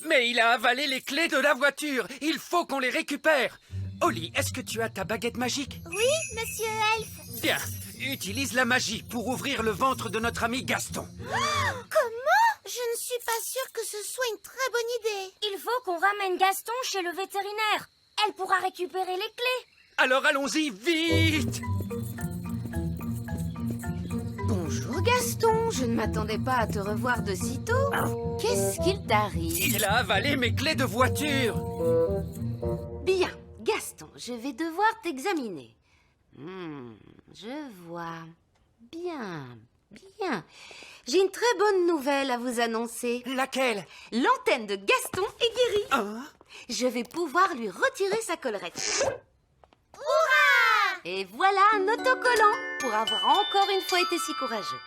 Mais il a avalé les clés de la voiture. Il faut qu'on les récupère. Oli, est-ce que tu as ta baguette magique? Oui, monsieur Elfe. Bien. Utilise la magie pour ouvrir le ventre de notre ami Gaston. Comment? Je ne suis pas sûre que ce soit une très bonne idée. Il faut qu'on ramène Gaston chez le vétérinaire. Elle pourra récupérer les clés. Alors allons-y, vite! Bonjour Gaston, je ne m'attendais pas à te revoir de si tôt. Qu'est-ce qu'il t'arrive? Il a avalé mes clés de voiture. Bien, Gaston, je vais devoir t'examiner. Je vois. Bien, bien. J'ai une très bonne nouvelle à vous annoncer. Laquelle? L'antenne de Gaston est guérie. Hein? Je vais pouvoir lui retirer sa collerette. Hurrah! Et voilà un autocollant pour avoir encore une fois été si courageux.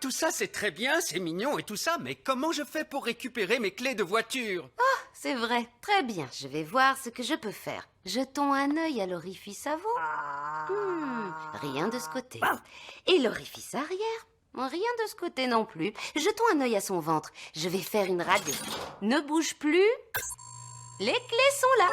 Tout ça, c'est très bien, c'est mignon et tout ça, mais comment je fais pour récupérer mes clés de voiture? C'est vrai, très bien. Je vais voir ce que je peux faire. Jetons un œil à l'orifice avant. Rien de ce côté. Et l'orifice arrière? Rien de ce côté non plus. Jetons un œil à son ventre. Je vais faire une radio. Ne bouge plus. Les clés sont là.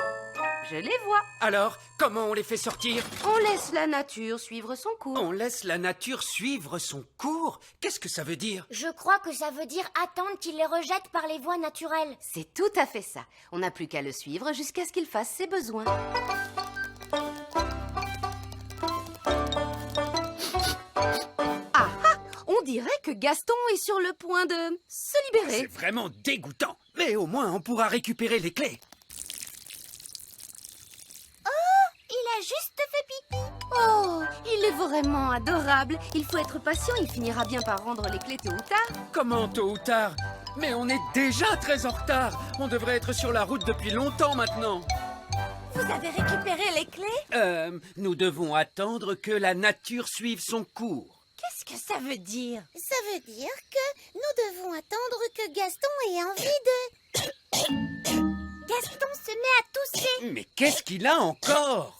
Je les vois. Alors, comment on les fait sortir? On laisse la nature suivre son cours. On laisse la nature suivre son cours? Qu'est-ce que ça veut dire? Je crois que ça veut dire attendre qu'il les rejette par les voies naturelles. C'est tout à fait ça. On n'a plus qu'à le suivre jusqu'à ce qu'il fasse ses besoins. On dirait que Gaston est sur le point de se libérer. C'est vraiment dégoûtant. Mais au moins, on pourra récupérer les clés. Il a juste fait pipi. Oh, il est vraiment adorable. Il faut être patient, il finira bien par rendre les clés tôt ou tard. Comment tôt ou tard? Mais on est déjà très en retard. On devrait être sur la route depuis longtemps maintenant. Vous avez récupéré les clés? Nous devons attendre que la nature suive son cours. Qu'est-ce que ça veut dire? Ça veut dire que nous devons attendre que Gaston ait envie de... Gaston se met à tousser. Mais qu'est-ce qu'il a encore?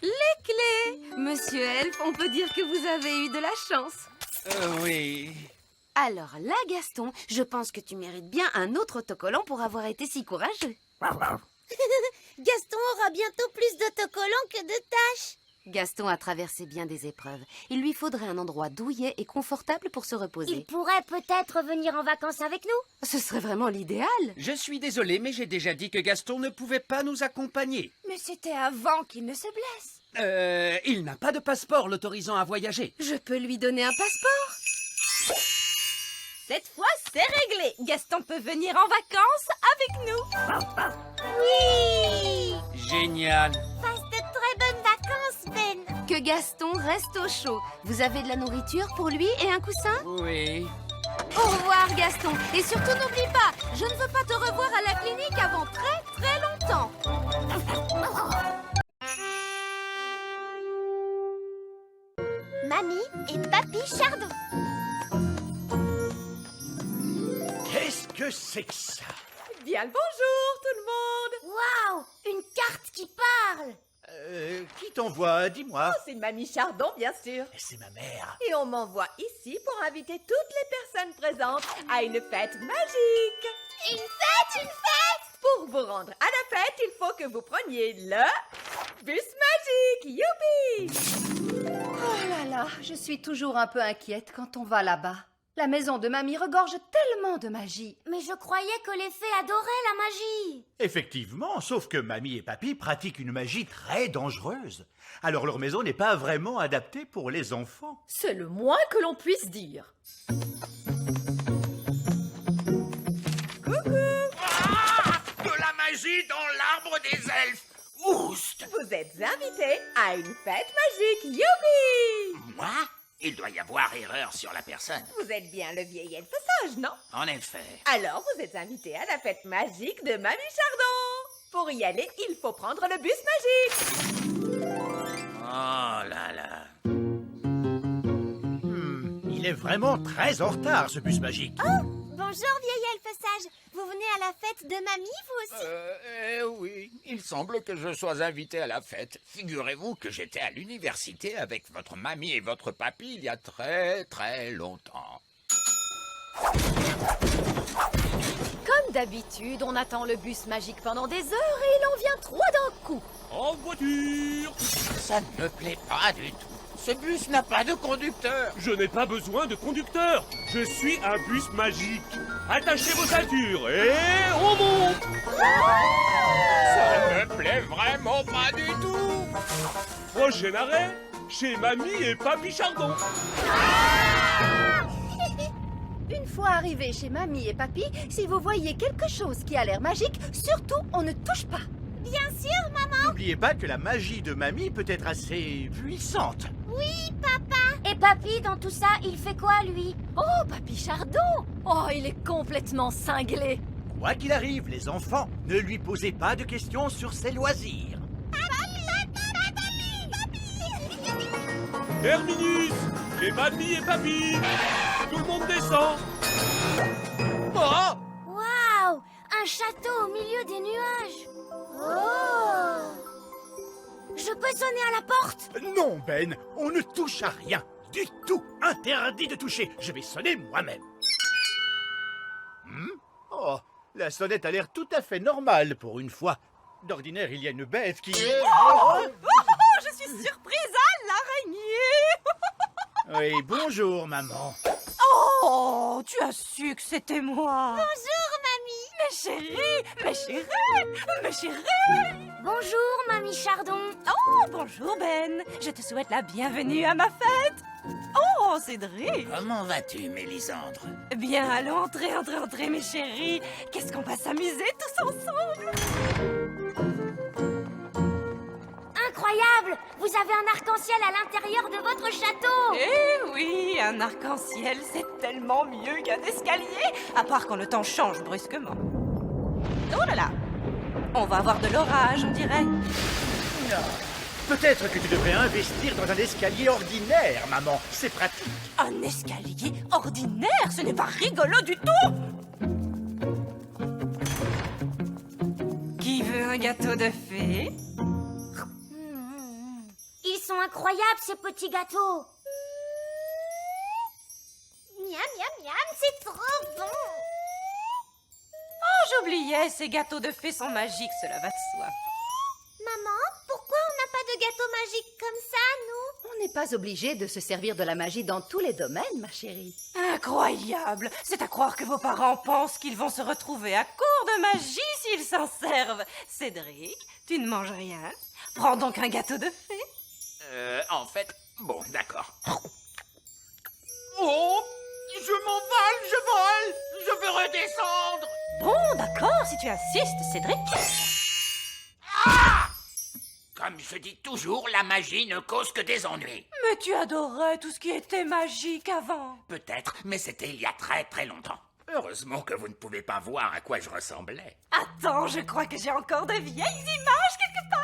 Les clés. Monsieur Elfe, on peut dire que vous avez eu de la chance. Oui. Alors là, Gaston, je pense que tu mérites bien un autre autocollant pour avoir été si courageux. Gaston aura bientôt plus d'autocollants que de tâches. Gaston a traversé bien des épreuves. Il lui faudrait un endroit douillet et confortable pour se reposer. Il pourrait peut-être venir en vacances avec nous. Ce serait vraiment l'idéal. Je suis désolé, mais j'ai déjà dit que Gaston ne pouvait pas nous accompagner. Mais c'était avant qu'il ne se blesse. Il n'a pas de passeport l'autorisant à voyager. Je peux lui donner un passeport. Cette fois, c'est réglé. Gaston peut venir en vacances avec nous. Oui! Génial. Passe de très bonnes vacances, Ben. Que Gaston reste au chaud. Vous avez de la nourriture pour lui et un coussin? Oui. Au revoir, Gaston. Et surtout, n'oublie pas, je ne veux pas te revoir à la clinique avant très très longtemps. que c'est que ça? Bien le bonjour, tout le monde. Waouh, une carte qui parle. Qui t'envoie? Dis-moi. C'est Mamie Chardon, bien sûr. C'est ma mère. Et on m'envoie ici pour inviter toutes les personnes présentes à une fête magique. Une fête, une fête. Pour vous rendre à la fête, il faut que vous preniez le bus magique. Youpi! Oh là là, je suis toujours un peu inquiète quand on va là-bas. La maison de mamie regorge tellement de magie. Mais je croyais que les fées adoraient la magie. Effectivement, sauf que mamie et papy pratiquent une magie très dangereuse. Alors leur maison n'est pas vraiment adaptée pour les enfants. C'est le moins que l'on puisse dire. De la magie dans l'arbre des elfes. Oust! Vous êtes invités à une fête magique. Youpi! Moi? Il doit y avoir erreur sur la personne. Vous êtes bien le vieil elfe sage, non? En effet. Alors, vous êtes invités à la fête magique de Mamie Chardon. Pour y aller, il faut prendre le bus magique. Oh là là. Il est vraiment très en retard, ce bus magique. Bonjour, vieil elfe sage. Vous venez à la fête de mamie, vous aussi? Oui, il semble que je sois invité à la fête. Figurez-vous que j'étais à l'université avec votre mamie et votre papy il y a très très longtemps. Comme d'habitude, on attend le bus magique pendant des heures et il en vient 3 d'un coup. En voiture. Ça ne me plaît pas du tout. Ce bus n'a pas de conducteur. Je n'ai pas besoin de conducteur. Je suis un bus magique. Attachez vos ceintures et on monte. Ça ne me plaît vraiment pas du tout. Prochain arrêt, chez Mamie et Papy Chardon. Une fois arrivé chez mamie et papy, si vous voyez quelque chose qui a l'air magique, surtout on ne touche pas. Bien sûr, maman. N'oubliez pas que la magie de mamie peut être assez puissante. Oui, papa. Et papy, dans tout ça, il fait quoi, lui? Oh, Papy Chardon! Oh, il est complètement cinglé. Quoi qu'il arrive, les enfants, ne lui posez pas de questions sur ses loisirs. Terminus, chez Mamie et Papy. Tout le monde descend. Oh! Waouh, un château au milieu des nuages. Oh! Je peux sonner à la porte? Non, Ben, on ne touche à rien. Du tout. Interdit de toucher. Je vais sonner moi-même. Oh, la sonnette a l'air tout à fait normale pour une fois. D'ordinaire, il y a une bête qui... Je suis surprise à l'araignée. Oui, bonjour, maman. Oh, tu as su que c'était moi. Bonjour, mamie. Mes chéris, mes chéris, mes chéris. Bonjour, mamie Chardon. Oh, bonjour Ben. Je te souhaite la bienvenue à ma fête. Oh, Cédric. Comment vas-tu, Mélisandre? Bien, allons, entrez, mes chéris. Qu'est-ce qu'on va s'amuser tous ensemble. Incroyable. Vous avez un arc-en-ciel à l'intérieur de votre château. Eh oui, un arc-en-ciel, c'est tellement mieux qu'un escalier, à part quand le temps change brusquement. Oh là là, on va avoir de l'orage, on dirait. Non. Peut-être que tu devrais investir dans un escalier ordinaire, maman. C'est pratique. Un escalier ordinaire, ce n'est pas rigolo du tout. Qui veut un gâteau de fée? Ils sont incroyables, ces petits gâteaux. Miam, miam, miam, c'est trop bon. Oh, j'oubliais, ces gâteaux de fée sont magiques, cela va de soi. Maman, pourquoi on n'a pas de gâteau magique comme ça, nous? On n'est pas obligé de se servir de la magie dans tous les domaines, ma chérie. Incroyable! C'est à croire que vos parents pensent qu'ils vont se retrouver à court de magie s'ils s'en servent. Cédric, tu ne manges rien. Prends donc un gâteau de fée. En fait, bon, d'accord. Oh! Je m'envole, je vole! Je veux redescendre! Bon, d'accord, si tu insistes, Cédric. Comme je dis toujours, la magie ne cause que des ennuis. Mais tu adorais tout ce qui était magique avant. Peut-être, mais c'était il y a très très longtemps. Heureusement que vous ne pouvez pas voir à quoi je ressemblais. Attends, je crois que j'ai encore de vieilles images quelque part.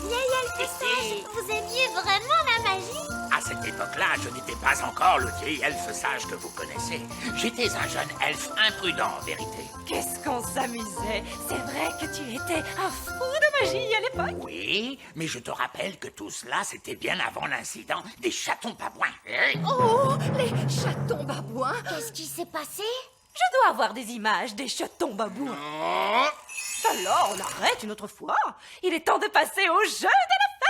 Vieille elfe sage, vous aimiez vraiment la magie? Assez cette époque-là, je n'étais pas encore le vieil elfe sage que vous connaissez. J'étais un jeune elfe imprudent, en vérité. Qu'est-ce qu'on s'amusait. C'est vrai que tu étais un fou de magie à l'époque. Oui, mais je te rappelle que tout cela, c'était bien avant l'incident des chatons babouins. Oh, les chatons babouins. Qu'est-ce qui s'est passé? Je dois avoir des images des chatons babouins. Alors, on arrête une autre fois. Il est temps de passer au jeu de la fête.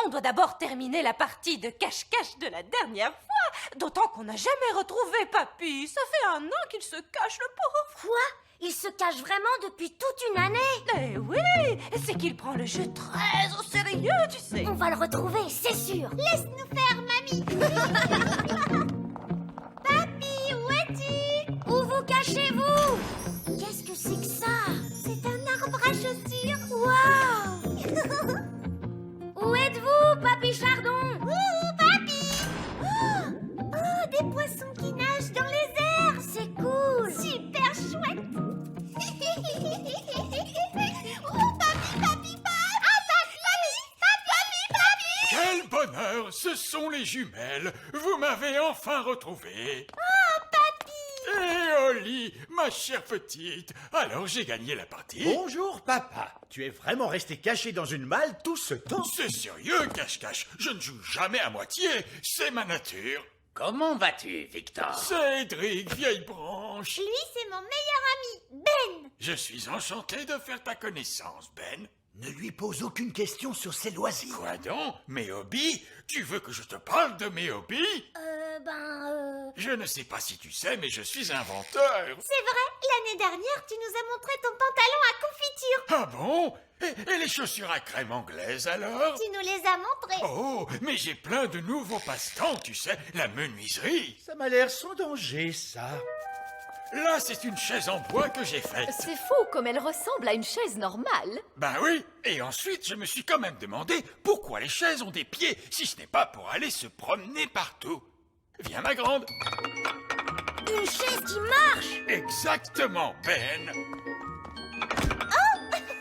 On doit d'abord terminer la partie de cache-cache de la dernière fois. D'autant qu'on n'a jamais retrouvé Papy. Ça fait 1 an qu'il se cache, le pauvre. Quoi? Il se cache vraiment depuis toute une année? Eh oui, c'est qu'il prend le jeu très au sérieux, tu sais. On va le retrouver, c'est sûr. Laisse-nous faire, mamie. Papy, où es-tu? Où vous cachez-vous? Qu'est-ce que c'est que ça? C'est un arbre à chaussures. Waouh. Où êtes-vous, Papy Chardon? Papy. Oh, des poissons qui nagent dans les airs. C'est cool. Super chouette. Oh, Papy. Quel bonheur, ce sont les jumelles. Vous m'avez enfin retrouvé. Oh, Papy. Et Oli, ma chère petite. Alors j'ai gagné la partie. Bonjour, papa. Tu es vraiment resté caché dans une malle tout ce temps? C'est sérieux, cache-cache. Je ne joue jamais à moitié. C'est ma nature. Comment vas-tu, Victor? Cédric, vieille branche. Lui, c'est mon meilleur ami, Ben. Je suis enchanté de faire ta connaissance, Ben. Ne lui pose aucune question sur ses loisirs. Quoi donc? Mes hobbies? Tu veux que je te parle de mes hobbies? Je ne sais pas si tu sais, mais je suis inventeur. C'est vrai, l'année dernière, tu nous as montré ton pantalon à confiture. Ah bon? Et les chaussures à crème anglaises alors? Tu nous les as montrées. Oh, mais j'ai plein de nouveaux passe-temps, tu sais, la menuiserie. Ça m'a l'air sans danger, ça. Là, c'est une chaise en bois que j'ai faite. C'est faux, comme elle ressemble à une chaise normale. Ben oui, et ensuite, je me suis quand même demandé pourquoi les chaises ont des pieds, si ce n'est pas pour aller se promener partout. Viens, ma grande. Une chaise qui marche. Exactement, Ben.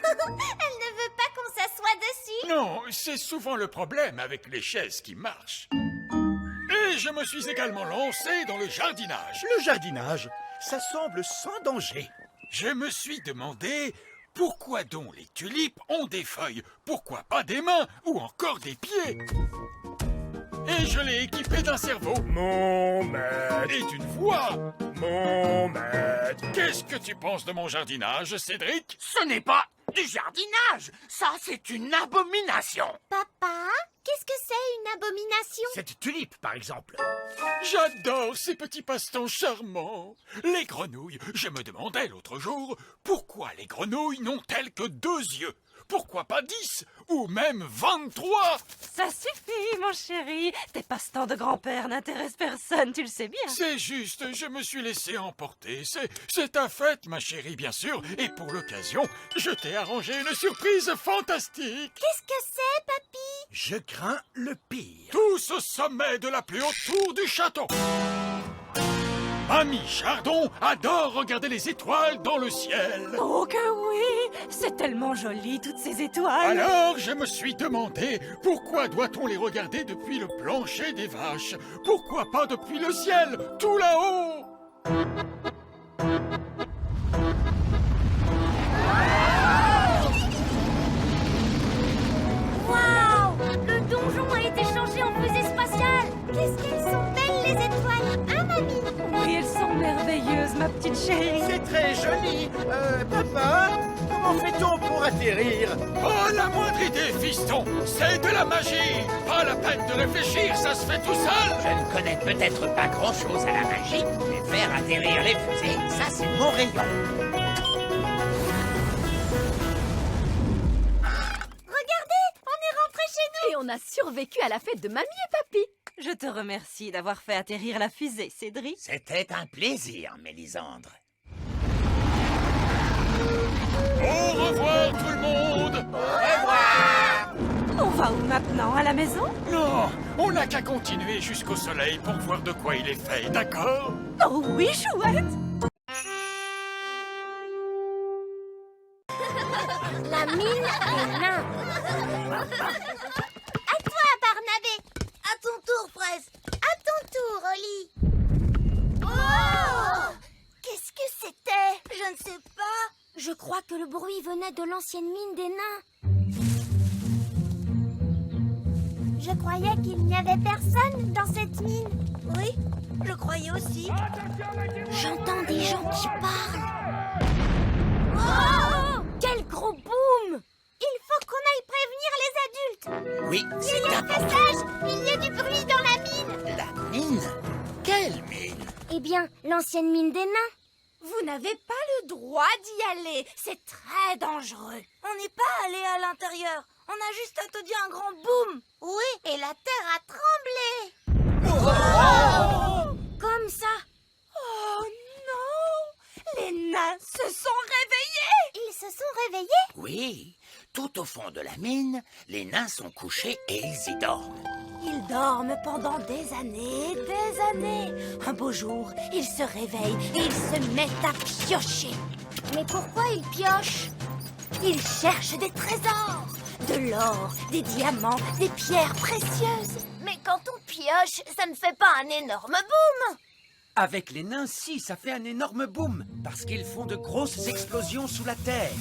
Elle ne veut pas qu'on s'assoie dessus. Non, c'est souvent le problème avec les chaises qui marchent. Et je me suis également lancé dans le jardinage. Le jardinage, ça semble sans danger. Je me suis demandé pourquoi donc les tulipes ont des feuilles, pourquoi pas des mains ou encore des pieds. Et je l'ai équipé d'un cerveau. Mon maître, Et d'une voix. mon maître. Qu'est-ce que tu penses de mon jardinage, Cédric? Ce n'est pas du jardinage. Ça, c'est une abomination. Papa, qu'est-ce que c'est une abomination? Cette tulipe, par exemple. J'adore ces petits passe-temps charmants. Les grenouilles. Je me demandais l'autre jour pourquoi les grenouilles n'ont-elles que 2 yeux? Pourquoi pas 10 ou même 23? Ça suffit, mon chéri. Tes passe-temps de grand-père n'intéressent personne, tu le sais bien. C'est juste, je me suis laissé emporter. C'est ta fête, ma chérie, bien sûr. Et pour l'occasion, je t'ai arrangé une surprise fantastique. Qu'est-ce que c'est, papy? Je crains le pire. Tous au sommet de la plus haute tour du château. Mamie Chardon adore regarder les étoiles dans le ciel. Oh que oui. C'est tellement joli, toutes ces étoiles. Alors, je me suis demandé pourquoi doit-on les regarder depuis le plancher des vaches? Pourquoi pas depuis le ciel, tout là-haut? Waouh! Le donjon a été changé en fusée spatiale. Qu'est-ce qu'elles sont belles, les étoiles, hein, mamie? Oui, elles sont merveilleuses, ma petite chérie. C'est très joli. Papa, comment fait-on pour atterrir? Pas la moindre idée, fiston. C'est de la magie. Pas la peine de réfléchir, ça se fait tout seul. Je ne connais peut-être pas grand-chose à la magie, mais faire atterrir les fusées, ça, c'est mon rayon. Regardez, on est rentré chez nous. Et on a survécu à la fête de mamie et papy. Je te remercie d'avoir fait atterrir la fusée, Cédric. C'était un plaisir, Mélisandre. Au revoir, tout le monde. On va où maintenant? À la maison? Non, on n'a qu'à continuer jusqu'au soleil pour voir de quoi il est fait, d'accord? Oh oui, chouette. La mine des nains. À toi, Barnabé. que le bruit venait de l'ancienne mine des nains. Je croyais qu'il n'y avait personne dans cette mine. Oui, je croyais aussi. J'entends des gens qui parlent. Oh! Quel gros boom! Il faut qu'on aille prévenir les adultes. Oui, c'est important. Sage, il y a du bruit dans la mine. La mine? Quelle mine? Eh bien, l'ancienne mine des nains. Vous n'avez pas le droit d'y aller. C'est très dangereux. On n'est pas allé à l'intérieur. On a juste entendu un grand boom. Oui, et la terre a tremblé. Comme ça. Oh non! Les nains se sont réveillés. Ils se sont réveillés? Oui, tout au fond de la mine, les nains sont couchés et ils y dorment. Ils dorment pendant des années, des années. Un beau jour, ils se réveillent et ils se mettent à piocher. Mais pourquoi ils piochent? Ils cherchent des trésors, de l'or, des diamants, des pierres précieuses. Mais quand on pioche, ça ne fait pas un énorme boom. Avec les nains, si, ça fait un énorme boom, parce qu'ils font de grosses explosions sous la terre.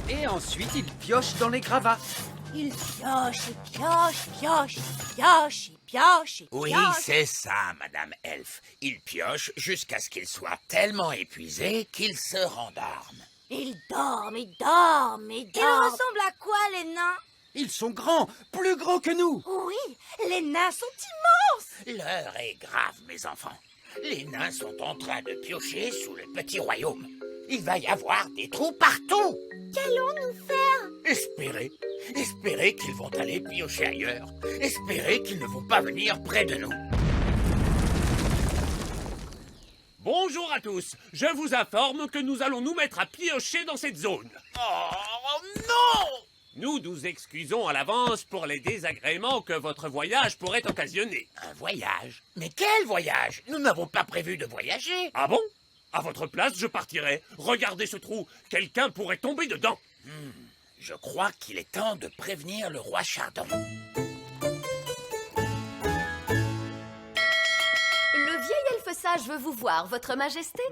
Et ensuite, ils piochent dans les gravats. Ils piochent, et piochent, piochent, piochent, et piochent, et Oui, piochent. c'est ça, Madame Elfe. Ils piochent jusqu'à ce qu'ils soient tellement épuisés qu'ils se rendorment. Ils dorment, ils dorment, ils dorment. Ils ressemblent à quoi, les nains? Ils sont grands, plus grands que nous. Oui, les nains sont immenses. L'heure est grave, mes enfants. Les nains sont en train de piocher sous le petit royaume. Il va y avoir des trous partout. Qu'allons-nous faire? Espérez qu'ils vont aller piocher ailleurs. Espérez qu'ils ne vont pas venir près de nous. Bonjour à tous. Je vous informe que nous allons nous mettre à piocher dans cette zone. Oh non! Nous nous excusons à l'avance pour les désagréments que votre voyage pourrait occasionner. Un voyage? Mais quel voyage? Nous n'avons pas prévu de voyager. Ah bon? À votre place, je partirai. Regardez ce trou. Quelqu'un pourrait tomber dedans. Je crois qu'il est temps de prévenir le roi Chardon. Le vieil elfe sage veut vous voir, votre majesté.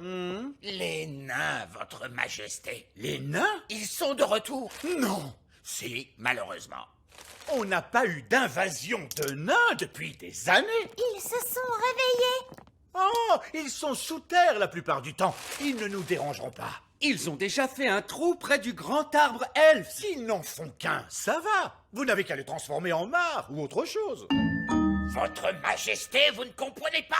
Les nains, votre majesté. Les nains? Ils sont de retour. Non! Si, malheureusement. On n'a pas eu d'invasion de nains depuis des années. Ils se sont réveillés. Oh, ils sont sous terre la plupart du temps. Ils ne nous dérangeront pas. Ils ont déjà fait un trou près du grand arbre elfe. S'ils n'en font qu'un, ça va. Vous n'avez qu'à les transformer en mare ou autre chose. Votre majesté, vous ne comprenez pas.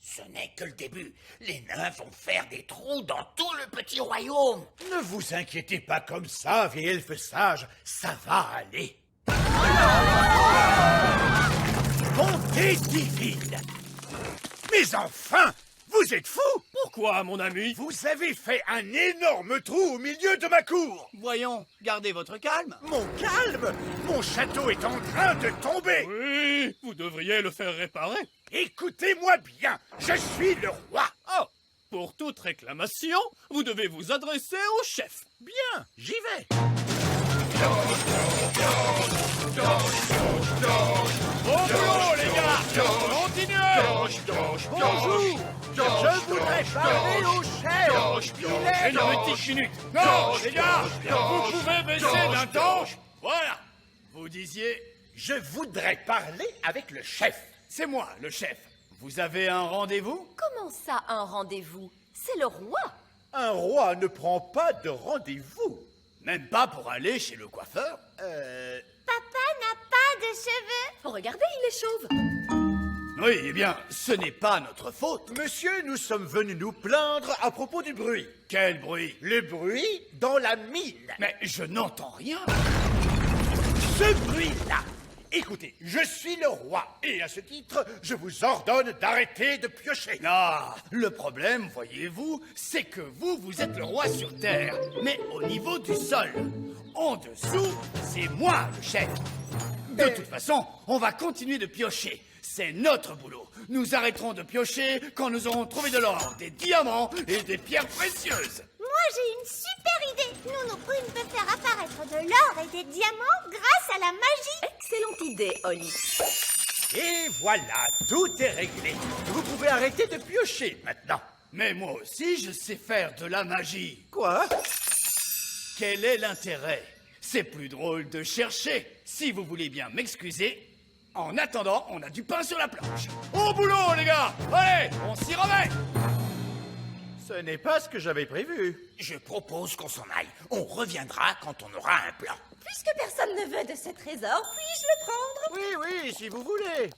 Ce n'est que le début. Les nains vont faire des trous dans tout le petit royaume. Ne vous inquiétez pas comme ça, vieil elfe sage. Ça va aller. Bonté divine. Mais enfin, vous êtes fous. Pourquoi, mon ami? Vous avez fait un énorme trou au milieu de ma cour. Voyons, gardez votre calme. Mon calme? Mon château est en train de tomber. Oui, vous devriez le faire réparer. Écoutez-moi bien, je suis le roi. Oh, pour toute réclamation, vous devez vous adresser au chef. Bien, j'y vais. Au boulot, les gars! Continuez! Bonjour. Je voudrais parler au chef. Une petite minute. Non, les gars, vous pouvez baisser d'un ton. Voilà. Vous disiez... Je voudrais parler avec le chef. C'est moi, le chef. Vous avez un rendez-vous? Comment ça, un rendez-vous? C'est le roi. Un roi ne prend pas de rendez-vous. Même pas pour aller chez le coiffeur? Papa n'a pas de cheveux. Regardez, il est chauve. Oui, eh bien, ce n'est pas notre faute. Monsieur, nous sommes venus nous plaindre à propos du bruit. Quel bruit? Le bruit dans la mine. Mais je n'entends rien. Ce bruit-là. Écoutez, je suis le roi, et à ce titre, je vous ordonne d'arrêter de piocher. Ah, le problème, voyez-vous, c'est que vous êtes le roi sur Terre, mais au niveau du sol. En dessous, c'est moi le chef. De toute façon, on va continuer de piocher. C'est notre boulot. Nous arrêterons de piocher quand nous aurons trouvé de l'or, des diamants et des pierres précieuses. Moi, j'ai une super idée. Nous pouvons faire apparaître de l'or et des diamants grâce à la magie. Excellente idée, Holly. Et voilà, tout est réglé. Vous pouvez arrêter de piocher maintenant. Mais moi aussi, je sais faire de la magie. Quoi? Quel est l'intérêt? C'est plus drôle de chercher. Si vous voulez bien m'excuser, en attendant, on a du pain sur la planche. Au boulot, les gars! Allez, on s'y remet! Ce n'est pas ce que j'avais prévu. Je propose qu'on s'en aille. On reviendra quand on aura un plan. Puisque personne ne veut de ce trésor, puis-je le prendre? Oui, si vous voulez.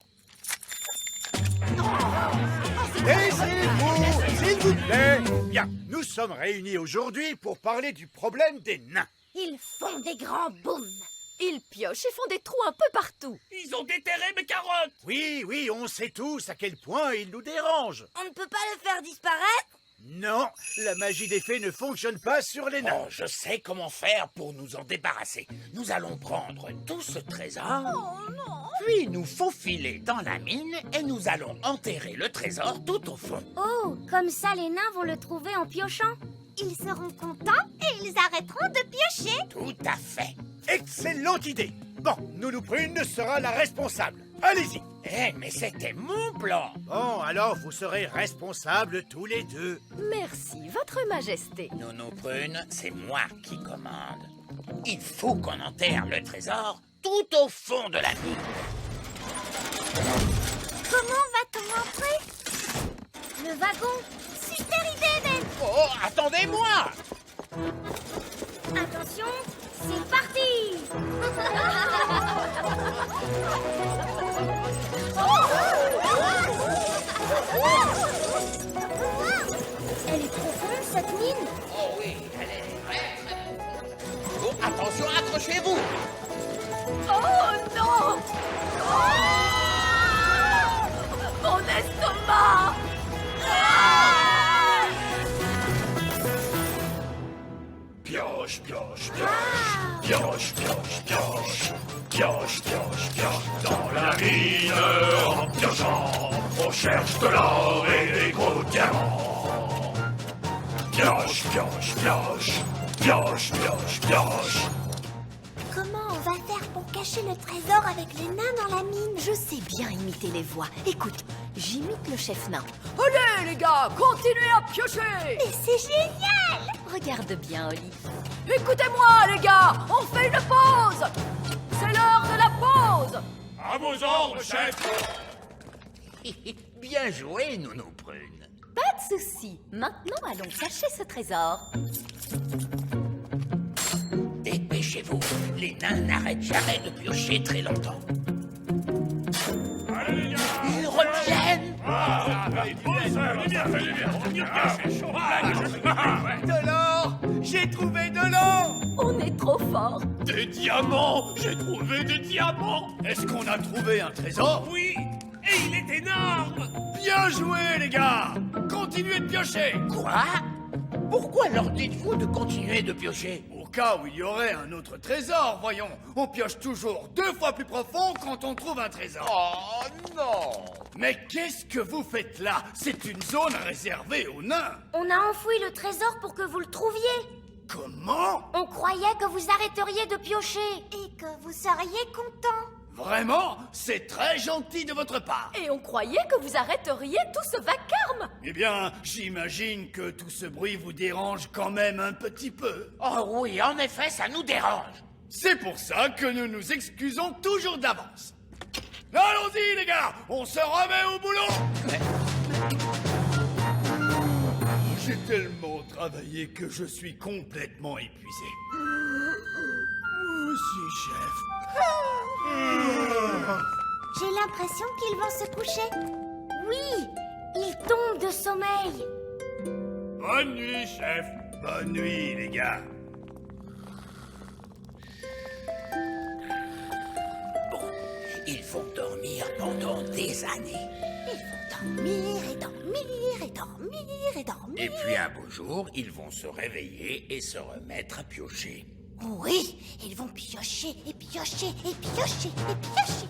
Taisez-vous, s'il vous plaît. Bien, nous sommes réunis aujourd'hui pour parler du problème des nains. Ils font des grands booms. Ils piochent et font des trous un peu partout. Ils ont déterré mes carottes! Oui, on sait tous à quel point ils nous dérangent. On ne peut pas le faire disparaître? Non, la magie des fées ne fonctionne pas sur les nains. Oh, je sais comment faire pour nous en débarrasser. Nous allons prendre tout ce trésor, puis nous faufiler dans la mine et nous allons enterrer le trésor tout au fond. Oh, comme ça les nains vont le trouver en piochant. Ils seront contents et ils arrêteront de piocher. Tout à fait. Excellente idée. Bon, Nounou Prune sera la responsable. Allez-y. Mais c'était mon plan. Bon, alors vous serez responsables tous les deux. Merci, Votre Majesté. Nounou Prune, c'est moi qui commande. Il faut qu'on enterre le trésor tout au fond de la mine. Comment va-t-on entrer? Le wagon. Super idée, Ben. Oh, attendez-moi! Attention, c'est parti. Elle est profonde, cette mine. Oh oui, elle est très... Oh, attention, accrochez-vous! Oh non! Mon estomac! Pioche, pioche, pioche, pioche, pioche, pioche, pioche, pioche, pioche, dans la mine, en piochant, on cherche de l'or et des gros diamants. Pioche, pioche, pioche, pioche, pioche, pioche. Comment on va faire pour cacher le trésor avec les nains dans la mine? Je sais bien imiter les voix. Écoute, j'imite le chef nain. Allez les gars, continuez à piocher! Mais c'est génial! Regarde bien, Oli. Écoutez-moi les gars, on fait une pause! C'est l'heure de la pause! À vos ordres, chef! Bien joué, Nounou Prune. Pas de souci. Maintenant, allons cacher ce trésor. Dépêchez-vous, les nains n'arrêtent jamais de piocher très longtemps. Allez, les gars! Ils reviennent! De l'or! J'ai trouvé de l'or! On est trop fort! Des diamants! J'ai trouvé des diamants! Est-ce qu'on a trouvé un trésor? Oui! Et il est énorme! Bien joué, les gars! Continuez de piocher! Quoi? Pourquoi leur dites-vous de continuer de piocher? Au cas où il y aurait un autre trésor, voyons. On pioche toujours 2 fois plus profond quand on trouve un trésor. Oh non! Mais qu'est-ce que vous faites là? C'est une zone réservée aux nains. On a enfoui le trésor pour que vous le trouviez. Comment? On croyait que vous arrêteriez de piocher et que vous seriez content. Vraiment? C'est très gentil de votre part. Et on croyait que vous arrêteriez tout ce vacarme! Eh bien, j'imagine que tout ce bruit vous dérange quand même un petit peu. Oh oui, en effet, ça nous dérange. C'est pour ça que nous nous excusons toujours d'avance. Allons-y, les gars! On se remet au boulot! J'ai tellement travaillé que je suis complètement épuisé. Moi aussi, chef. J'ai l'impression qu'ils vont se coucher. Oui, ils tombent de sommeil. Bonne nuit, chef. Bonne nuit, les gars. Bon, ils vont dormir pendant des années. Ils vont dormir et dormir et dormir et dormir. Et puis un beau jour, ils vont se réveiller et se remettre à piocher. Oui, ils vont piocher et piocher et piocher et piocher.